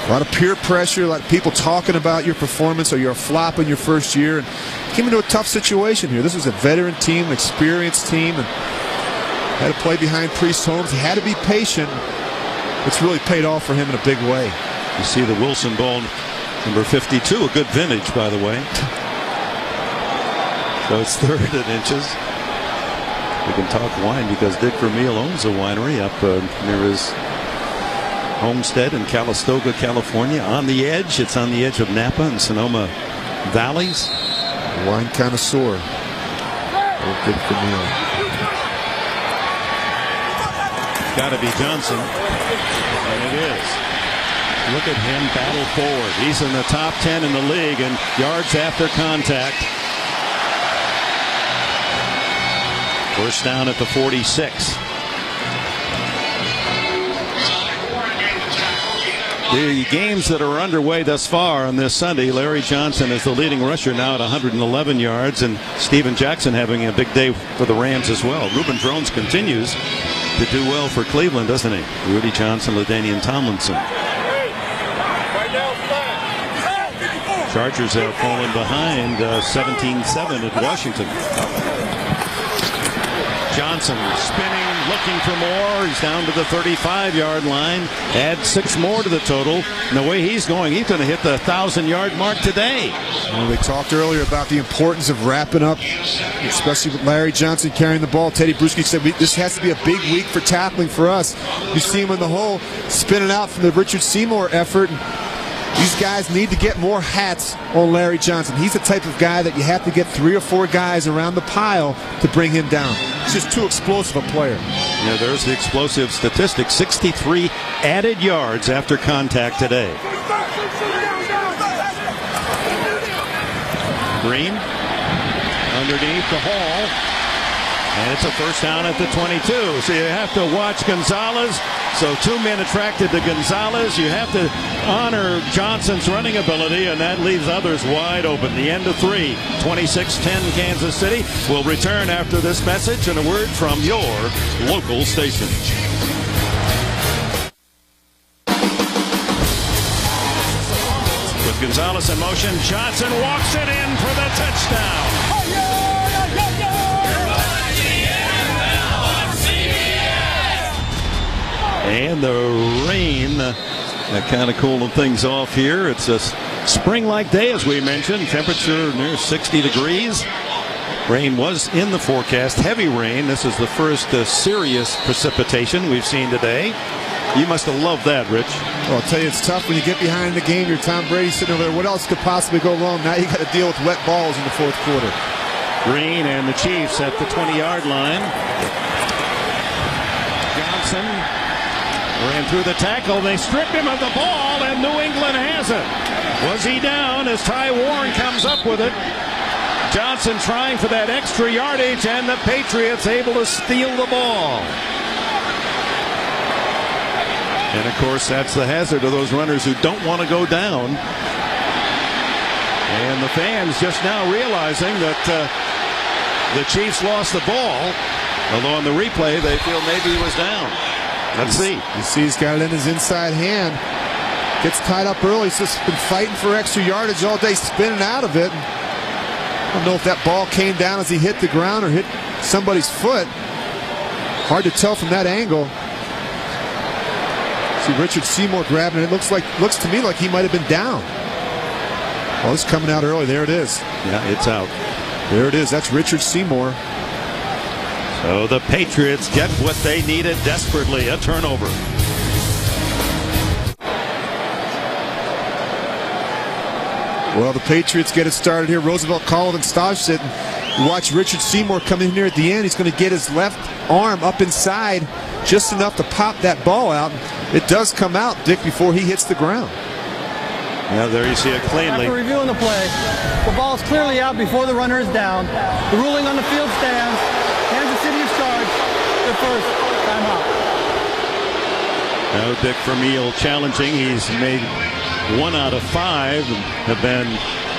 A lot of peer pressure, a lot of people talking about your performance, or you're a flop in your first year. And he came into a tough situation here. This was a veteran team, an experienced team, and had to play behind Priest Holmes. He had to be patient. It's really paid off for him in a big way. You see the Wilson ball, number 52, a good vintage, by the way. So it's 3rd in inches. We can talk wine because Dick Vermeil owns a winery up near his homestead in Calistoga, California. On the edge, it's on the edge of Napa and Sonoma Valleys. Wine connoisseur. Dick Vermeil. Got to be Johnson, and it is. Look at him battle forward. He's in the top 10 in the league in yards after contact. First down at the 46. The games that are underway thus far on this Sunday, Larry Johnson is the leading rusher now at 111 yards, and Steven Jackson having a big day for the Rams as well. Reuben Drones continues to do well for Cleveland, doesn't he? Rudy Johnson, LaDainian Tomlinson. Chargers have fallen behind 17-7 at Washington. Johnson spinning, looking for more. He's down to the 35-yard line. Add 6 more to the total. And the way he's going, he's going to hit the 1,000-yard mark today. Well, we talked earlier about the importance of wrapping up, especially with Larry Johnson carrying the ball. Teddy Bruschi said this has to be a big week for tackling for us. You see him in the hole, spinning out from the Richard Seymour effort. These guys need to get more hats on Larry Johnson. He's the type of guy that you have to get 3 or 4 guys around the pile to bring him down. He's just too explosive a player. Yeah, there's the explosive statistic. 63 added yards after contact today. Green underneath the Hall. And it's a first down at the 22. So you have to watch Gonzalez. So 2 men attracted to Gonzalez. You have to honor Johnson's running ability, and that leaves others wide open. The end of 3. 26-10 Kansas City. Will return after this message and a word from your local station. With Gonzalez in motion, Johnson walks it in for the touchdown. And the rain kind of cooling things off here. It's a spring-like day, as we mentioned. Temperature near 60 degrees. Rain was in the forecast. Heavy rain. This is the first serious precipitation we've seen today. You must have loved that, Rich. Well, I'll tell you, it's tough when you get behind the game. You're Tom Brady sitting over there. What else could possibly go wrong? Now you got to deal with wet balls in the fourth quarter. Green and the Chiefs at the 20-yard line. Johnson ran through the tackle. They strip him of the ball, and New England has it. Was he down as Ty Warren comes up with it? Johnson trying for that extra yardage, and the Patriots able to steal the ball. And, of course, that's the hazard of those runners who don't want to go down. And the fans just now realizing that the Chiefs lost the ball, although on the replay they feel maybe he was down. Let's see. You see he's got it in his inside hand. Gets tied up early. He's just been fighting for extra yardage all day, spinning out of it. I don't know if that ball came down as he hit the ground or hit somebody's foot. Hard to tell from that angle. See Richard Seymour grabbing it. Looks to me like he might have been down. Oh, it's coming out early. There it is. Yeah, it's out. There it is. That's Richard Seymour. So the Patriots get what they needed desperately, a turnover. Well, the Patriots get it started here. Roosevelt Colvin stops it. You watch Richard Seymour come in here at the end. He's going to get his left arm up inside just enough to pop that ball out. It does come out, Dick, before he hits the ground. Yeah, there you see it cleanly. After reviewing the play, the ball is clearly out before the runner is down. The ruling on the field stands. Kansas City is charged. The first timeout. Now Dick Vermeil challenging. He's made 1 out of 5 have been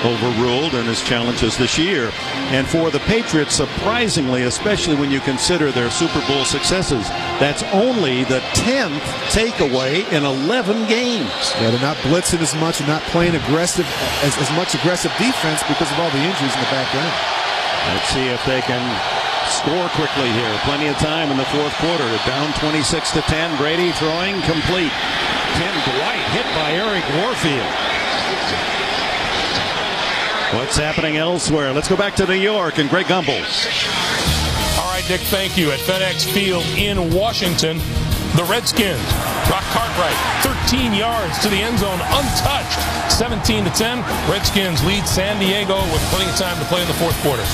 overruled in his challenges this year. And for the Patriots, surprisingly, especially when you consider their Super Bowl successes, that's only the 10th takeaway in 11 games. Yeah, they're not blitzing as much and not playing aggressive as much aggressive defense because of all the injuries in the back end. Let's see if they can score quickly here. Plenty of time in the fourth quarter. Down 26-10. Brady throwing complete. Tim Dwight hit by Eric Warfield. What's happening elsewhere? Let's go back to New York and Greg Gumbel. All right, Dick, thank you. At FedEx Field in Washington, the Redskins. Brock Cartwright, 13 yards to the end zone, untouched. 17-10. Redskins lead San Diego with plenty of time to play in the fourth quarter.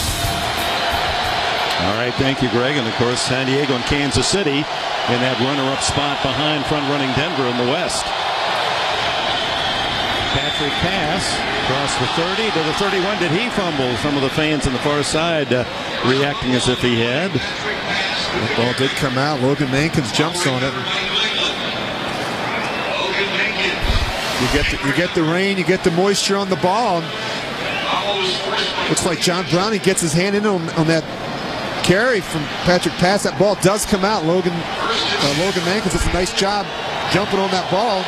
All right, thank you, Greg. And, of course, San Diego and Kansas City in that runner-up spot behind front-running Denver in the West. Patrick pass across the 30 to the 31. Did he fumble? Some of the fans on the far side reacting as if he had. The ball did come out. Logan Mankins jumps on it. You get the rain, you get the moisture on the ball. Looks like John Browning gets his hand in on that carry from Patrick Pass. That ball does come out. Logan Mankins does a nice job jumping on that ball.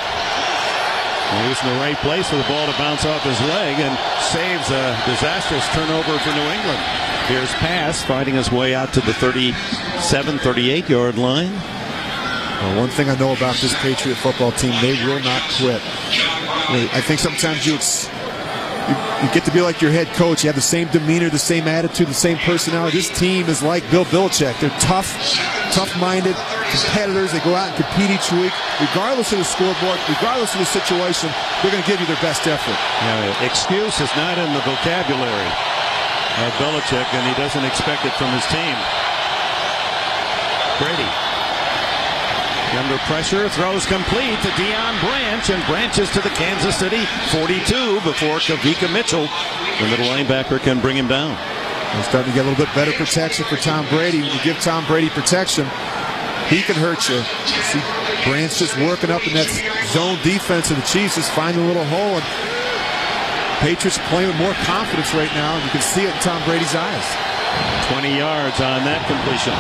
He was in the right place for the ball to bounce off his leg and saves a disastrous turnover for New England. Here's Pass fighting his way out to the 37, 38-yard line. Well, one thing I know about this Patriot football team, they will not quit. I think sometimes you get to be like your head coach. You have the same demeanor, the same attitude, the same personality. This team is like Bill Belichick. They're tough-minded competitors. They go out and compete each week. Regardless of the scoreboard, regardless of the situation, they're going to give you their best effort. Yeah, excuse is not in the vocabulary of Belichick, and he doesn't expect it from his team. Brady. Under pressure, throws complete to Deion Branch, and Branch is to the Kansas City 42 before Kavika Mitchell, the middle linebacker, can bring him down. They're starting to get a little bit better protection for Tom Brady. When you give Tom Brady protection, he can hurt you. See Branch just working up in that zone defense of the Chiefs, just finding a little hole. And Patriots playing with more confidence right now, and you can see it in Tom Brady's eyes. 20 yards on that completion.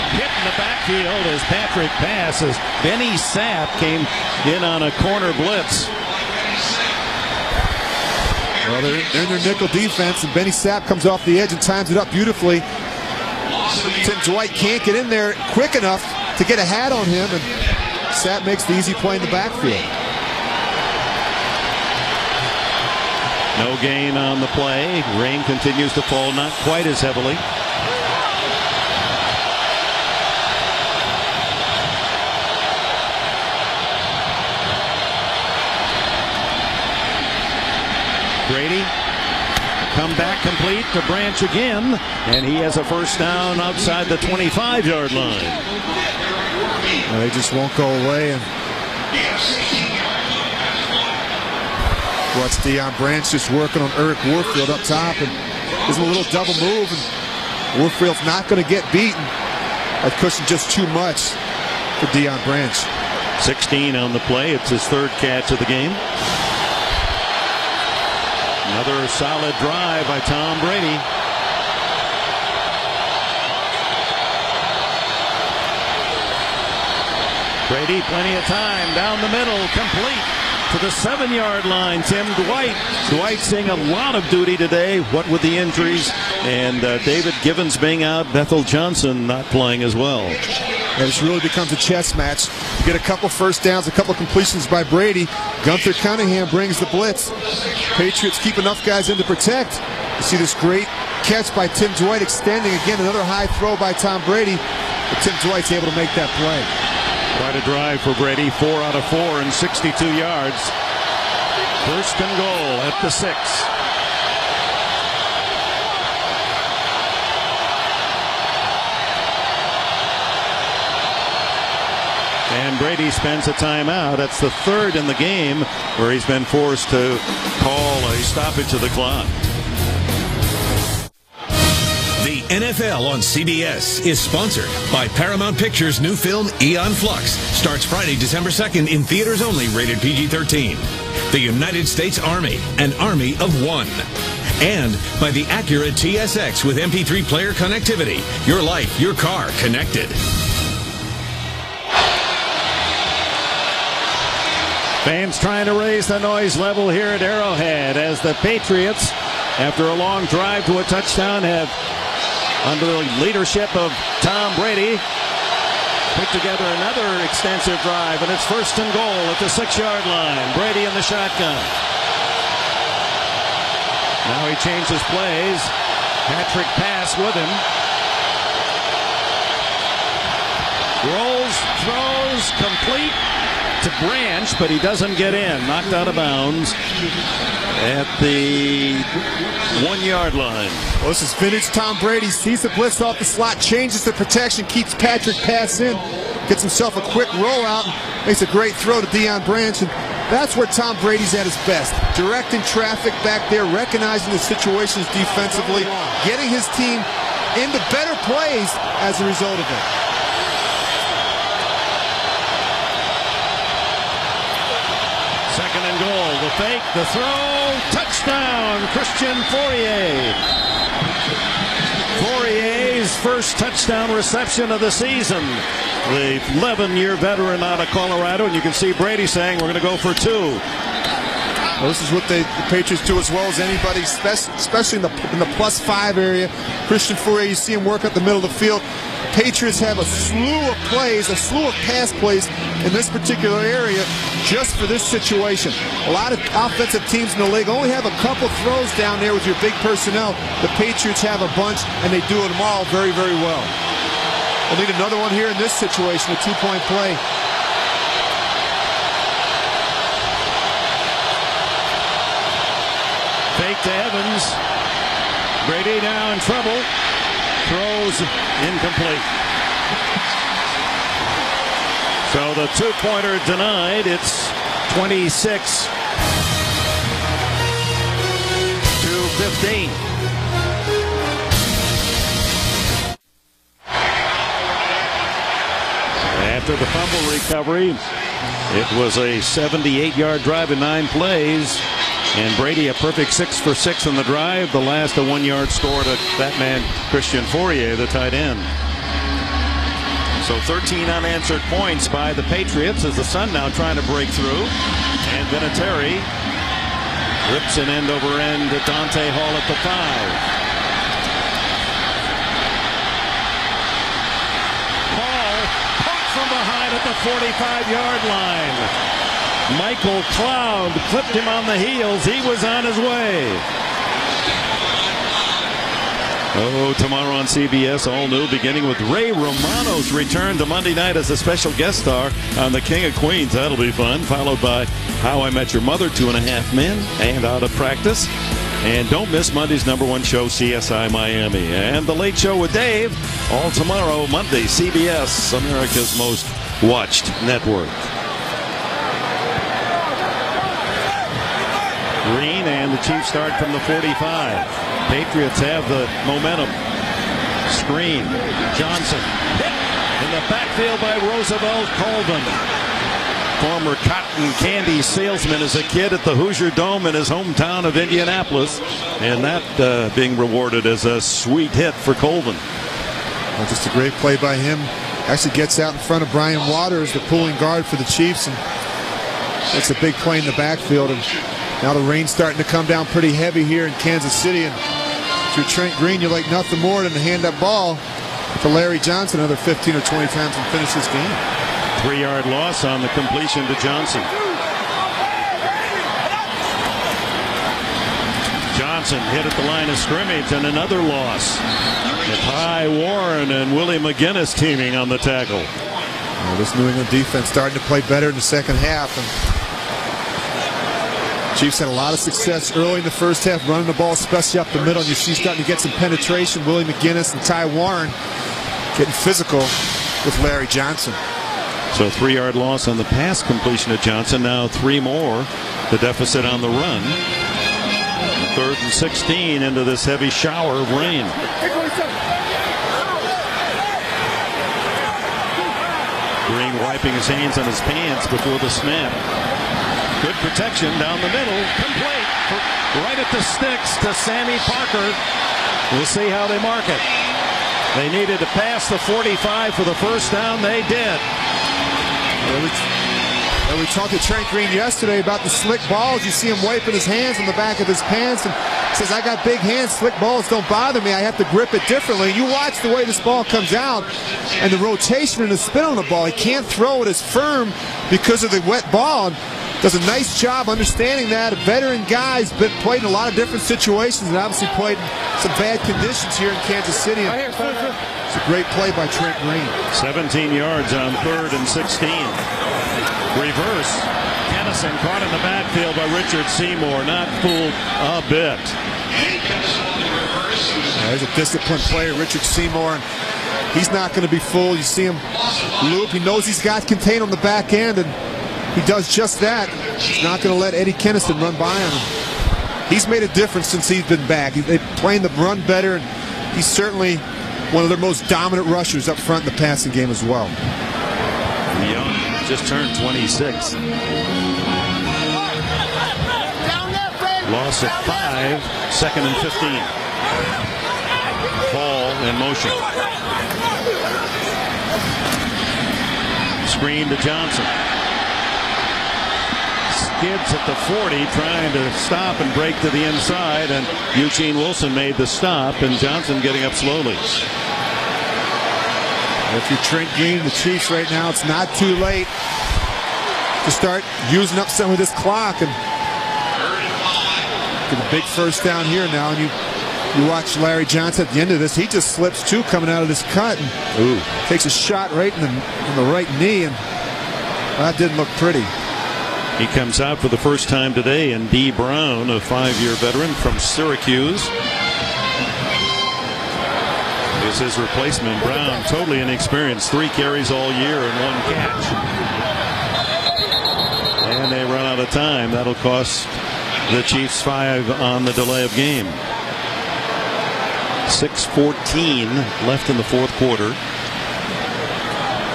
Hit in the backfield as Patrick passes. Benny Sapp came in on a corner blitz. Well, they're in their nickel defense, and Benny Sapp comes off the edge and times it up beautifully. Tim Dwight can't get in there quick enough to get a hat on him, and Sapp makes the easy play in the backfield. No gain on the play. Rain continues to fall, not quite as heavily. Brady, come back complete to Branch again, and he has a first down outside the 25-yard line. Well, they just won't go away. And watch Deion Branch just working on Eric Warfield up top, and there's a little double move, and Warfield's not going to get beaten. That cushion just too much for Deion Branch. 16 on the play. It's his third catch of the game. Another solid drive by Tom Brady. Brady, plenty of time down the middle, complete to the 7-yard line. Tim Dwight. Dwight seeing a lot of duty today, what with the injuries, and David Givens being out, Bethel Johnson not playing as well. And this really becomes a chess match. You get a couple first downs, a couple completions by Brady. Gunther Cunningham brings the blitz. Patriots keep enough guys in to protect. You see this great catch by Tim Dwight extending. Again, another high throw by Tom Brady. But Tim Dwight's able to make that play. Quite a drive for Brady. 4 out of 4 and 62 yards. First and goal at the 6. And Brady spends a timeout. That's the third in the game where he's been forced to call a stoppage of the clock. The NFL on CBS is sponsored by Paramount Pictures' new film Aeon Flux. Starts Friday, December 2nd in theaters only, rated PG-13. The United States Army, an army of one. And by the Acura TSX with MP3 player connectivity. Your life, your car, connected. Fans trying to raise the noise level here at Arrowhead as the Patriots, after a long drive to a touchdown, have, under the leadership of Tom Brady, put together another extensive drive, and it's first and goal at the 6-yard line. Brady in the shotgun. Now he changes plays. Patrick pass with him. Rolls, throws, complete to Branch, but he doesn't get in. Knocked out of bounds at the 1-yard line. Well, this is vintage Tom Brady. Sees the blitz off the slot, changes the protection, keeps Patrick pass in, gets himself a quick rollout, makes a great throw to Deion Branch, and that's where Tom Brady's at his best. Directing traffic back there, recognizing the situations defensively, getting his team into better plays as a result of it. Second and goal. The fake, the throw, touchdown, Christian Fourier. Fourier's first touchdown reception of the season. The 11-year veteran out of Colorado, and you can see Brady saying, we're going to go for 2. Well, this is what the Patriots do as well as anybody, especially in the +5 area. Christian Fourier, you see him work up the middle of the field. Patriots have a slew of plays, a slew of pass plays in this particular area just for this situation. A lot of offensive teams in the league only have a couple throws down there with your big personnel. The Patriots have a bunch, and they do them all very, very well. We'll need another one here in this situation, a two-point play. Fake to Evans. Brady now in trouble. Throws incomplete. So the two-pointer denied. It's 26-15. After the fumble recovery, it was a 78-yard drive in 9 plays. And Brady a perfect 6 for 6 on the drive. The last a 1-yard score to that man, Christian Fourier, the tight end. So 13 unanswered points by the Patriots as the Sun now trying to break through. And Vinatieri rips an end over end to Dante Hall at the 5. Hall caught from behind at the 45-yard line. Michael Cloud clipped him on the heels. He was on his way. Oh, tomorrow on CBS, all new, beginning with Ray Romano's return to Monday night as a special guest star on The King of Queens. That'll be fun. Followed by How I Met Your Mother, 2.5 Men, and Out of Practice. And don't miss Monday's #1 show, CSI Miami. And The Late Show with Dave, all tomorrow, Monday, CBS, America's most watched network. Green, and the Chiefs start from the 45. Patriots have the momentum. Screen. Johnson hit in the backfield by Roosevelt Colvin. Former cotton candy salesman as a kid at the Hoosier Dome in his hometown of Indianapolis. And that being rewarded as a sweet hit for Colvin. Well, just a great play by him. Actually gets out in front of Brian Waters, the pulling guard for the Chiefs, and makes a big play in the backfield. And now the rain's starting to come down pretty heavy here in Kansas City. And if you're Trent Green, you like nothing more than to hand that ball to Larry Johnson another 15 or 20 times and finish this game. 3-yard loss on the completion to Johnson. Johnson hit at the line of scrimmage, and another loss. Ty Warren and Willie McGinnis teaming on the tackle. Well, this New England defense starting to play better in the second half. And Chiefs had a lot of success early in the first half running the ball, especially up the middle. And you see starting to get some penetration. Willie McGinnis and Ty Warren getting physical with Larry Johnson. So 3-yard loss on the pass completion of Johnson. Now 3 more. The deficit on the run. 3rd and 16 into this heavy shower of rain. Green wiping his hands on his pants before the snap. Good protection down the middle. Complete. Right at the sticks to Sammy Parker. We'll see how they mark it. They needed to pass the 45 for the first down. They did. We talked to Trent Green yesterday about the slick balls. You see him wiping his hands on the back of his pants and says, I got big hands, slick balls don't bother me. I have to grip it differently. You watch the way this ball comes out and the rotation and the spin on the ball. He can't throw it as firm because of the wet ball. Does a nice job understanding that. A veteran guy's been played in a lot of different situations and obviously played in some bad conditions here in Kansas City. It's a great play by Trent Green. 17 yards on 3rd and 16. Reverse. Kennison caught in the backfield by Richard Seymour. Not fooled a bit. There's a disciplined player, Richard Seymour. And he's not going to be fooled. You see him loop. He knows he's got contained on the back end, and he does just that. He's not going to let Eddie Kennison run by him. He's made a difference since he's been back. They're playing the run better, and he's certainly one of their most dominant rushers up front in the passing game as well. Young just turned 26. Loss of 5, 2nd and 15. Ball in motion. Screen to Johnson. Skids at the 40, trying to stop and break to the inside, and Eugene Wilson made the stop, and Johnson getting up slowly. If you're Trent Green, the Chiefs right now, it's not too late to start using up some of this clock and get a big first down here now. And you watch Larry Johnson at the end of this, he just slips two coming out of this cut and takes a shot right in the right knee, and that didn't look pretty. He comes out for the first time today, and D. Brown, a 5-year veteran from Syracuse, is his replacement. Brown, totally inexperienced, 3 carries all year and 1 catch. And they run out of time. That'll cost the Chiefs 5 on the delay of game. 6:14 left in the fourth quarter.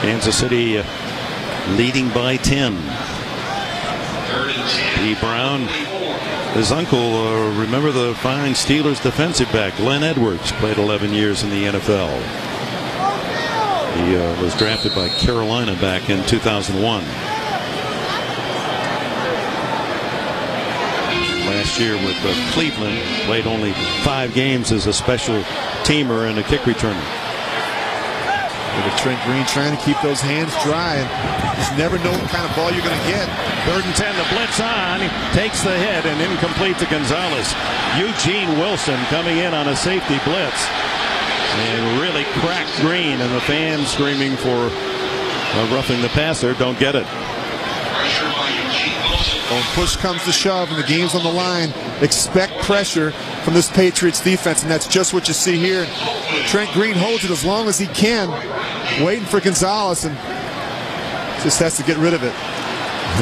Kansas City leading by 10. D. Brown, his uncle, remember the fine Steelers defensive back Glenn Edwards, played 11 years in the NFL. He was drafted by Carolina back in 2001. Last year with Cleveland, played only 5 games as a special teamer and a kick returner. With Trent Green trying to keep those hands dry, and just never know what kind of ball you're going to get. 3rd and 10, the blitz on, takes the hit and incomplete to Gonzalez. Eugene Wilson coming in on a safety blitz and really cracked Green, and the fans screaming for roughing the passer don't get it. When push comes to shove and the game's on the line, expect pressure from this Patriots defense, and that's just what you see here. Trent Green holds it as long as he can, waiting for Gonzalez, and just has to get rid of it.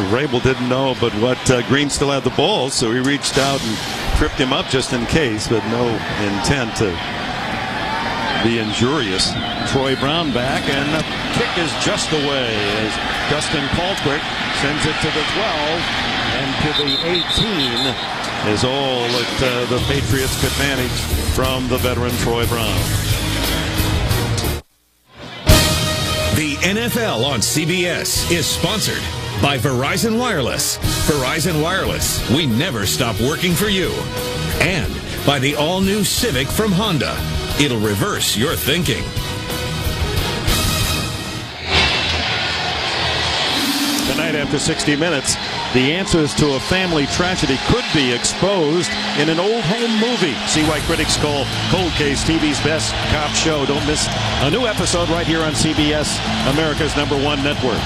Rabel didn't know but what Green still had the ball, so he reached out and tripped him up just in case, but no intent to be injurious. Troy Brown back, and the kick is just away as Dustin Colquitt sends it to the 12 and to the 18 is all that the Patriots could manage from the veteran Troy Brown. The NFL on CBS is sponsored by Verizon Wireless. Verizon Wireless, we never stop working for you. And by the all-new Civic from Honda. It'll reverse your thinking. Tonight after 60 minutes, the answers to a family tragedy could be exposed in an old home movie. See why critics call Cold Case TV's best cop show. Don't miss a new episode right here on CBS, America's #1 network.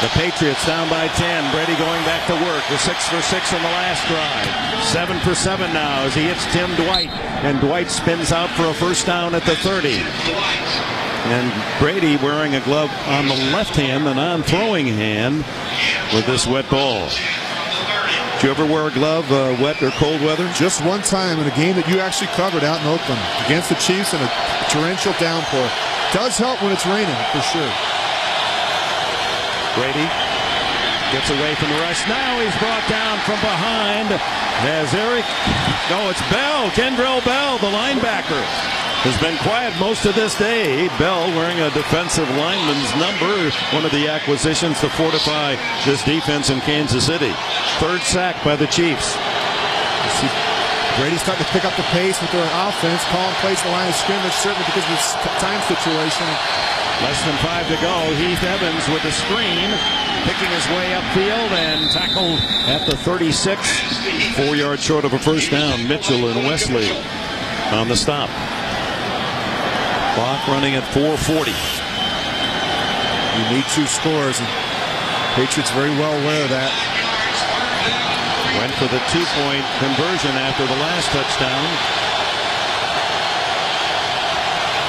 The Patriots down by 10. Brady going back to work with 6 for 6 on the last drive. 7 for 7 now as he hits Tim Dwight. And Dwight spins out for a first down at the 30. And Brady wearing a glove on the left hand, the non-throwing hand, with this wet ball. Did you ever wear a glove wet or cold weather? Just one time in a game that you actually covered out in Oakland against the Chiefs in a torrential downpour. Does help when it's raining, for sure. Brady gets away from the rush. Now he's brought down from behind as it's Bell, Kendrell Bell, the linebacker, has been quiet most of this day. Bell wearing a defensive lineman's number, one of the acquisitions to fortify this defense in Kansas City. 3rd sack by the Chiefs. Brady's starting to pick up the pace with their offense, calling plays the line of scrimmage, certainly because of this time situation. Less than 5 to go. Heath Evans with the screen, picking his way upfield and tackled at the 36. 4 yards short of a first down. Mitchell and Wesley on the stop. Clock running at 4:40. You need 2 scores, and Patriots very well aware of that. Went for the 2-point conversion after the last touchdown.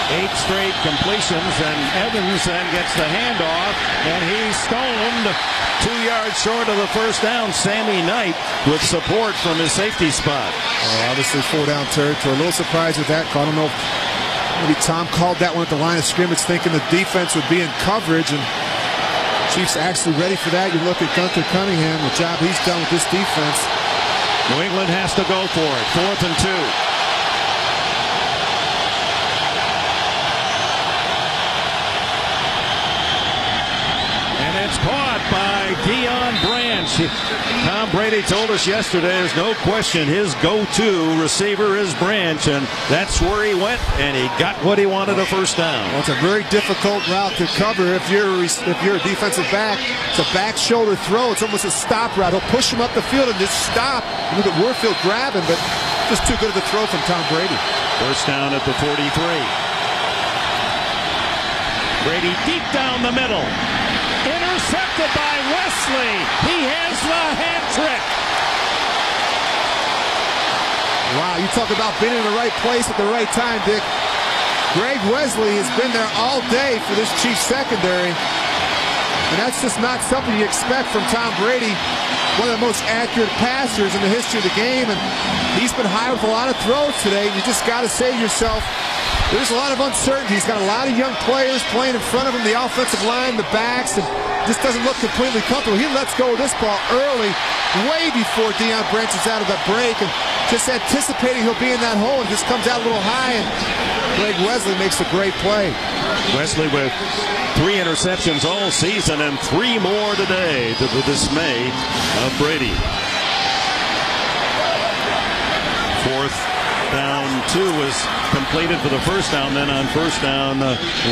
8 straight completions, and Evans then gets the handoff, and he's stoned 2 yards short of the first down. Sammy Knight with support from his safety spot. Obviously 4-down territory. A little surprised with that call. I don't know if maybe Tom called that one at the line of scrimmage thinking the defense would be in coverage, and Chiefs actually ready for that. You look at Gunther Cunningham, the job he's done with this defense. New England has to go for it. 4th and 2. It's caught by Deion Branch. Tom Brady told us yesterday there's no question his go-to receiver is Branch, and that's where he went, and he got what he wanted, a first down. Well, it's a very difficult route to cover if you're a defensive back. It's a back shoulder throw. It's almost a stop route. He'll push him up the field and just stop. Look at Warfield grabbing, but just too good of a throw from Tom Brady. First down at the 43. Brady deep down the middle. Intercepted by Wesley. He has the hat trick. Wow, you talk about being in the right place at the right time, Dick. Greg Wesley has been there all day for this Chiefs secondary. And that's just not something you expect from Tom Brady, one of the most accurate passers in the history of the game. And he's been high with a lot of throws today. You just got to say to yourself, there's a lot of uncertainty. He's got a lot of young players playing in front of him, the offensive line, the backs, and just doesn't look completely comfortable. He lets go of this ball early, way before Deion Branch is out of that break, and just anticipating he'll be in that hole, and just comes out a little high, and Greg Wesley makes a great play. Wesley with 3 interceptions all season and 3 more today, to the dismay of Brady. 4th down 2 was completed for the first down. Then on first down,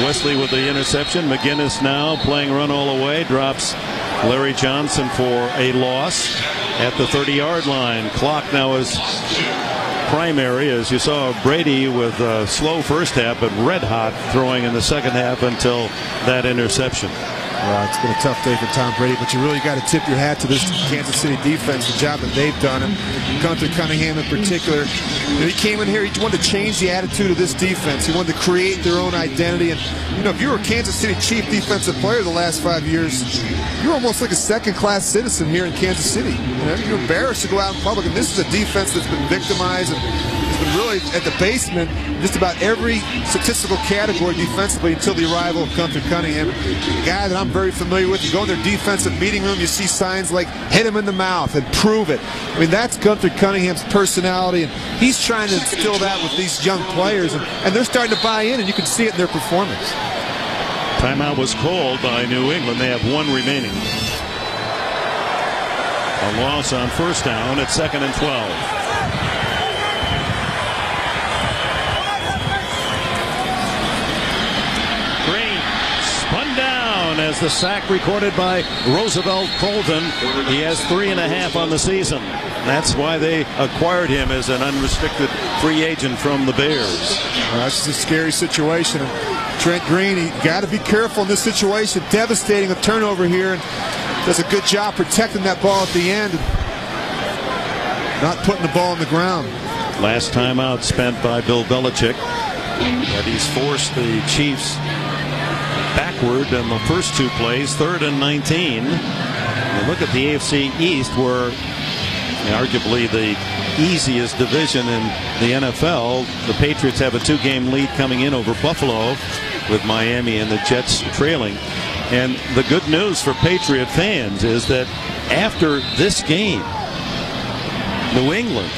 Wesley with the interception. McGinnis now playing run all the way, drops Larry Johnson for a loss at the 30-yard line. Clock now is primary, as you saw Brady with a slow first half, but red hot throwing in the second half until that interception. Well, it's been a tough day for Tom Brady, but you really got to tip your hat to this Kansas City defense, the job that they've done. And Gunther Cunningham in particular, he came in here, he wanted to change the attitude of this defense. He wanted to create their own identity. And, if you were a Kansas City Chief defensive player the last 5 years, you're almost like a second-class citizen here in Kansas City. You're embarrassed to go out in public, and this is a defense that's been victimized and has been really at the basement just about every statistical category defensively until the arrival of Gunther Cunningham, a guy that I'm very familiar with. You go in their defensive meeting room, you see signs like hit him in the mouth and prove it. I mean, that's Gunther Cunningham's personality, and he's trying to instill that with these young players, and they're starting to buy in, and you can see it in their performance. Timeout was called by New England. They have 1 remaining. A loss on first down at 2nd and 12. As the sack recorded by Roosevelt Colton. He has 3.5 on the season. That's why they acquired him as an unrestricted free agent from the Bears. That's just a scary situation. And Trent Green, you got to be careful in this situation. Devastating a turnover here, and does a good job protecting that ball at the end, and not putting the ball on the ground. Last timeout spent by Bill Belichick, but he's forced the Chiefs backward in the first 2 plays, 3rd and 19. And look at the AFC East, where arguably the easiest division in the NFL. The Patriots have a 2-game lead coming in over Buffalo, with Miami and the Jets trailing. And the good news for Patriot fans is that after this game, New England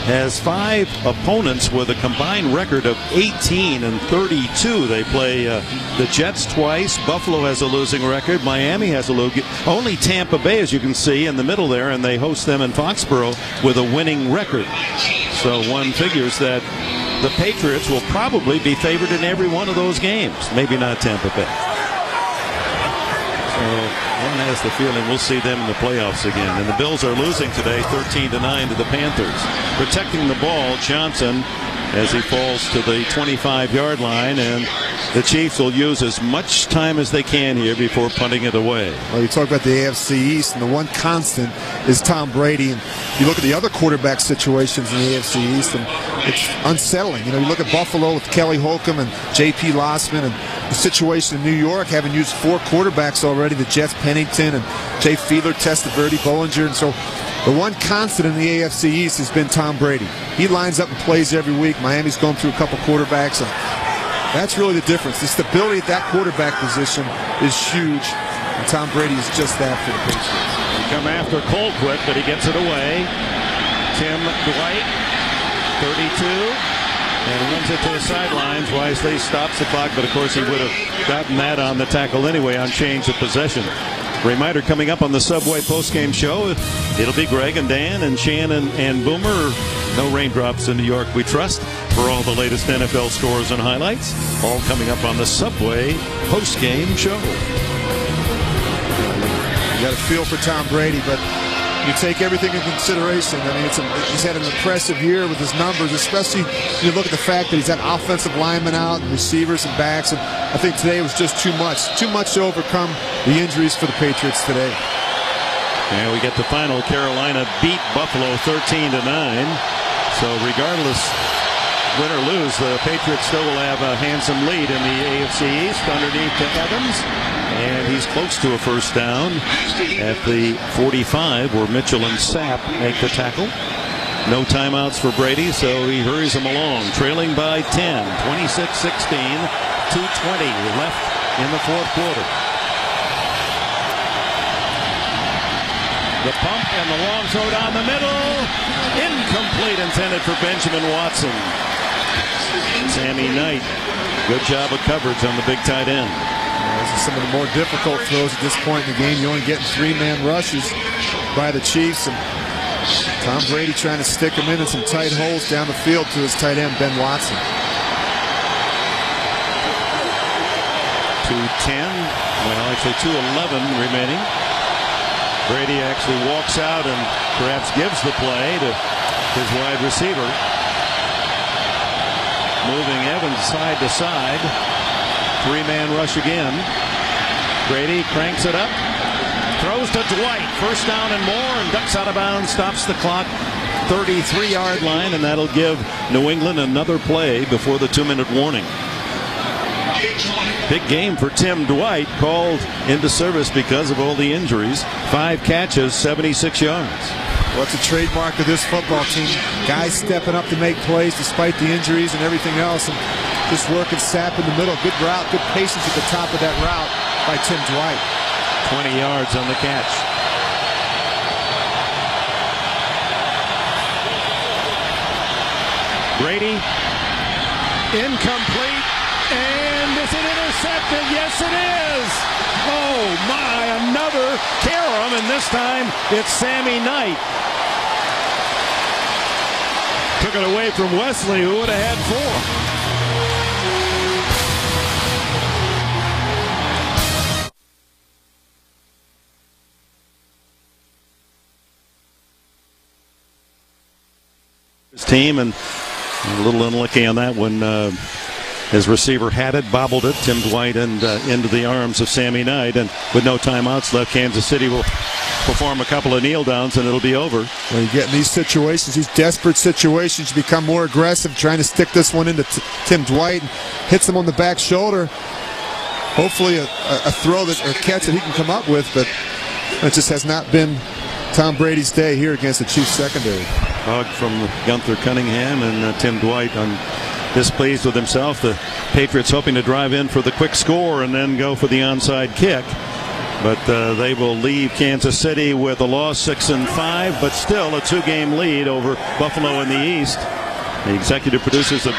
has 5 opponents with a combined record of 18 and 32. They play the Jets twice. Buffalo has a losing record. Miami has a losing. Only Tampa Bay, as you can see in the middle there, and they host them in Foxborough with a winning record. So one figures that the Patriots will probably be favored in every one of those games. Maybe not Tampa Bay. So one has the feeling we'll see them in the playoffs again. And the Bills are losing today 13-9 to the Panthers. Protecting the ball, Johnson, as he falls to the 25-yard line, and the Chiefs will use as much time as they can here before punting it away. Well, you talk about the AFC East, and the one constant is Tom Brady. And you look at the other quarterback situations in the AFC East, and it's unsettling. You look at Buffalo with Kelly Holcomb and J.P. Lossman, and the situation in New York, having used 4 quarterbacks already, the Jets Pennington and Jay Fiedler, Testaverde, Bollinger. And so the one constant in the AFC East has been Tom Brady. He lines up and plays every week. Miami's going through a couple quarterbacks, and that's really the difference. The stability at that quarterback position is huge, and Tom Brady is just that for the Patriots. They come after Colquitt, but he gets it away. Tim Dwight, 32. And runs it to the sidelines. Wisely stops the clock, but of course he would have gotten that on the tackle anyway on change of possession. Reminder coming up on the Subway postgame show. It'll be Greg and Dan and Shannon and Boomer. No raindrops in New York, we trust, for all the latest NFL scores and highlights. All coming up on the Subway postgame show. You got a feel for Tom Brady, but you take everything into consideration. I mean, he's had an impressive year with his numbers, especially when you look at the fact that he's had offensive linemen out and receivers and backs. And I think today was just too much to overcome the injuries for the Patriots today. And we get the final. Carolina beat Buffalo 13-9. So regardless, win or lose, the Patriots still will have a handsome lead in the AFC East underneath Evans. And he's close to a first down at the 45 where Mitchell and Sapp make the tackle. No timeouts for Brady, so he hurries them along. Trailing by 10, 26-16, 2:20 left in the fourth quarter. The pump and the long throw down the middle. Incomplete, intended for Benjamin Watson. Sammy Knight, good job of coverage on the big tight end. Those are some of the more difficult throws at this point in the game. You're only getting three-man rushes by the Chiefs. And Tom Brady trying to stick him in some tight holes down the field to his tight end, Ben Watson. 2:10, well, actually 2:11 remaining. Brady actually walks out and perhaps gives the play to his wide receiver. Moving Evans side to side. Three-man rush again. Brady cranks it up. Throws to Dwight. First down and more, and ducks out of bounds. Stops the clock. 33-yard line, and that'll give New England another play before the 2-minute warning. Big game for Tim Dwight, called into service because of all the injuries. 5 catches, 76 yards. Well, it's a trademark of this football team. Guys stepping up to make plays despite the injuries and everything else. And just working Sapp in the middle. Good route, good patience at the top of that route by Tim Dwight. 20 yards on the catch. Brady, incomplete, and is it intercepted? Yes, it is. Oh my, another carom, and this time it's Sammy Knight. Took it away from Wesley, who would have had 4. His team, and a little unlucky on that one. His receiver had it, bobbled it. Tim Dwight and into the arms of Sammy Knight, and with no timeouts left, Kansas City will perform a couple of kneel downs and it'll be over. When you get in these situations, these desperate situations, you become more aggressive, trying to stick this one into Tim Dwight, and hits him on the back shoulder. Hopefully a throw that, or catch that he can come up with, but it just has not been Tom Brady's day here against the Chiefs secondary. Hug from Gunther Cunningham, and Tim Dwight displeased with himself. The Patriots hoping to drive in for the quick score and then go for the onside kick. But they will leave Kansas City with a loss, 6-5, but still a 2-game lead over Buffalo in the East. The executive producers of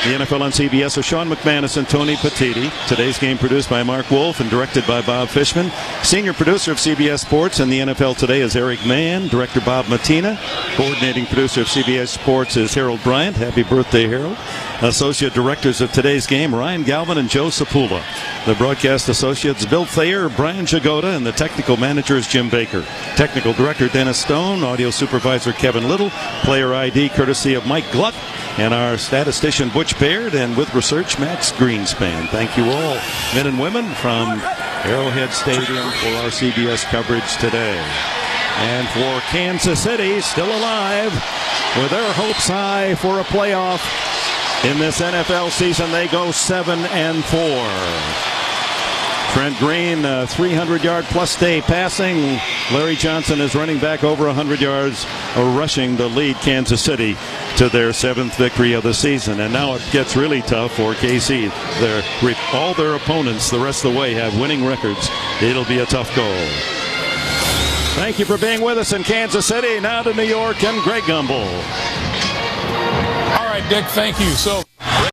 the NFL on CBS are Sean McManus and Tony Petitti. Today's game produced by Mark Wolf and directed by Bob Fishman. Senior producer of CBS Sports and the NFL Today is Eric Mann. Director Bob Matina. Coordinating producer of CBS Sports is Harold Bryant. Happy birthday, Harold. Associate directors of today's game, Ryan Galvin and Joe Sapula. The broadcast associates, Bill Thayer, Brian Jagoda, and the technical manager is Jim Baker. Technical director, Dennis Stone. Audio supervisor, Kevin Little. Player ID, courtesy of Mike Gluck. And our statistician, Butch Baird, and with research, Max Greenspan. Thank you all, men and women, from Arrowhead Stadium for our CBS coverage today. And for Kansas City, still alive, with their hopes high for a playoff in this NFL season, they go 7-4. Trent Green, 300-yard plus day passing. Larry Johnson is running back over 100 yards, rushing to lead Kansas City to their 7th victory of the season. And now it gets really tough for KC. All their opponents the rest of the way have winning records. It'll be a tough goal. Thank you for being with us in Kansas City. Now to New York and Greg Gumbel. All right, Dick, thank you. So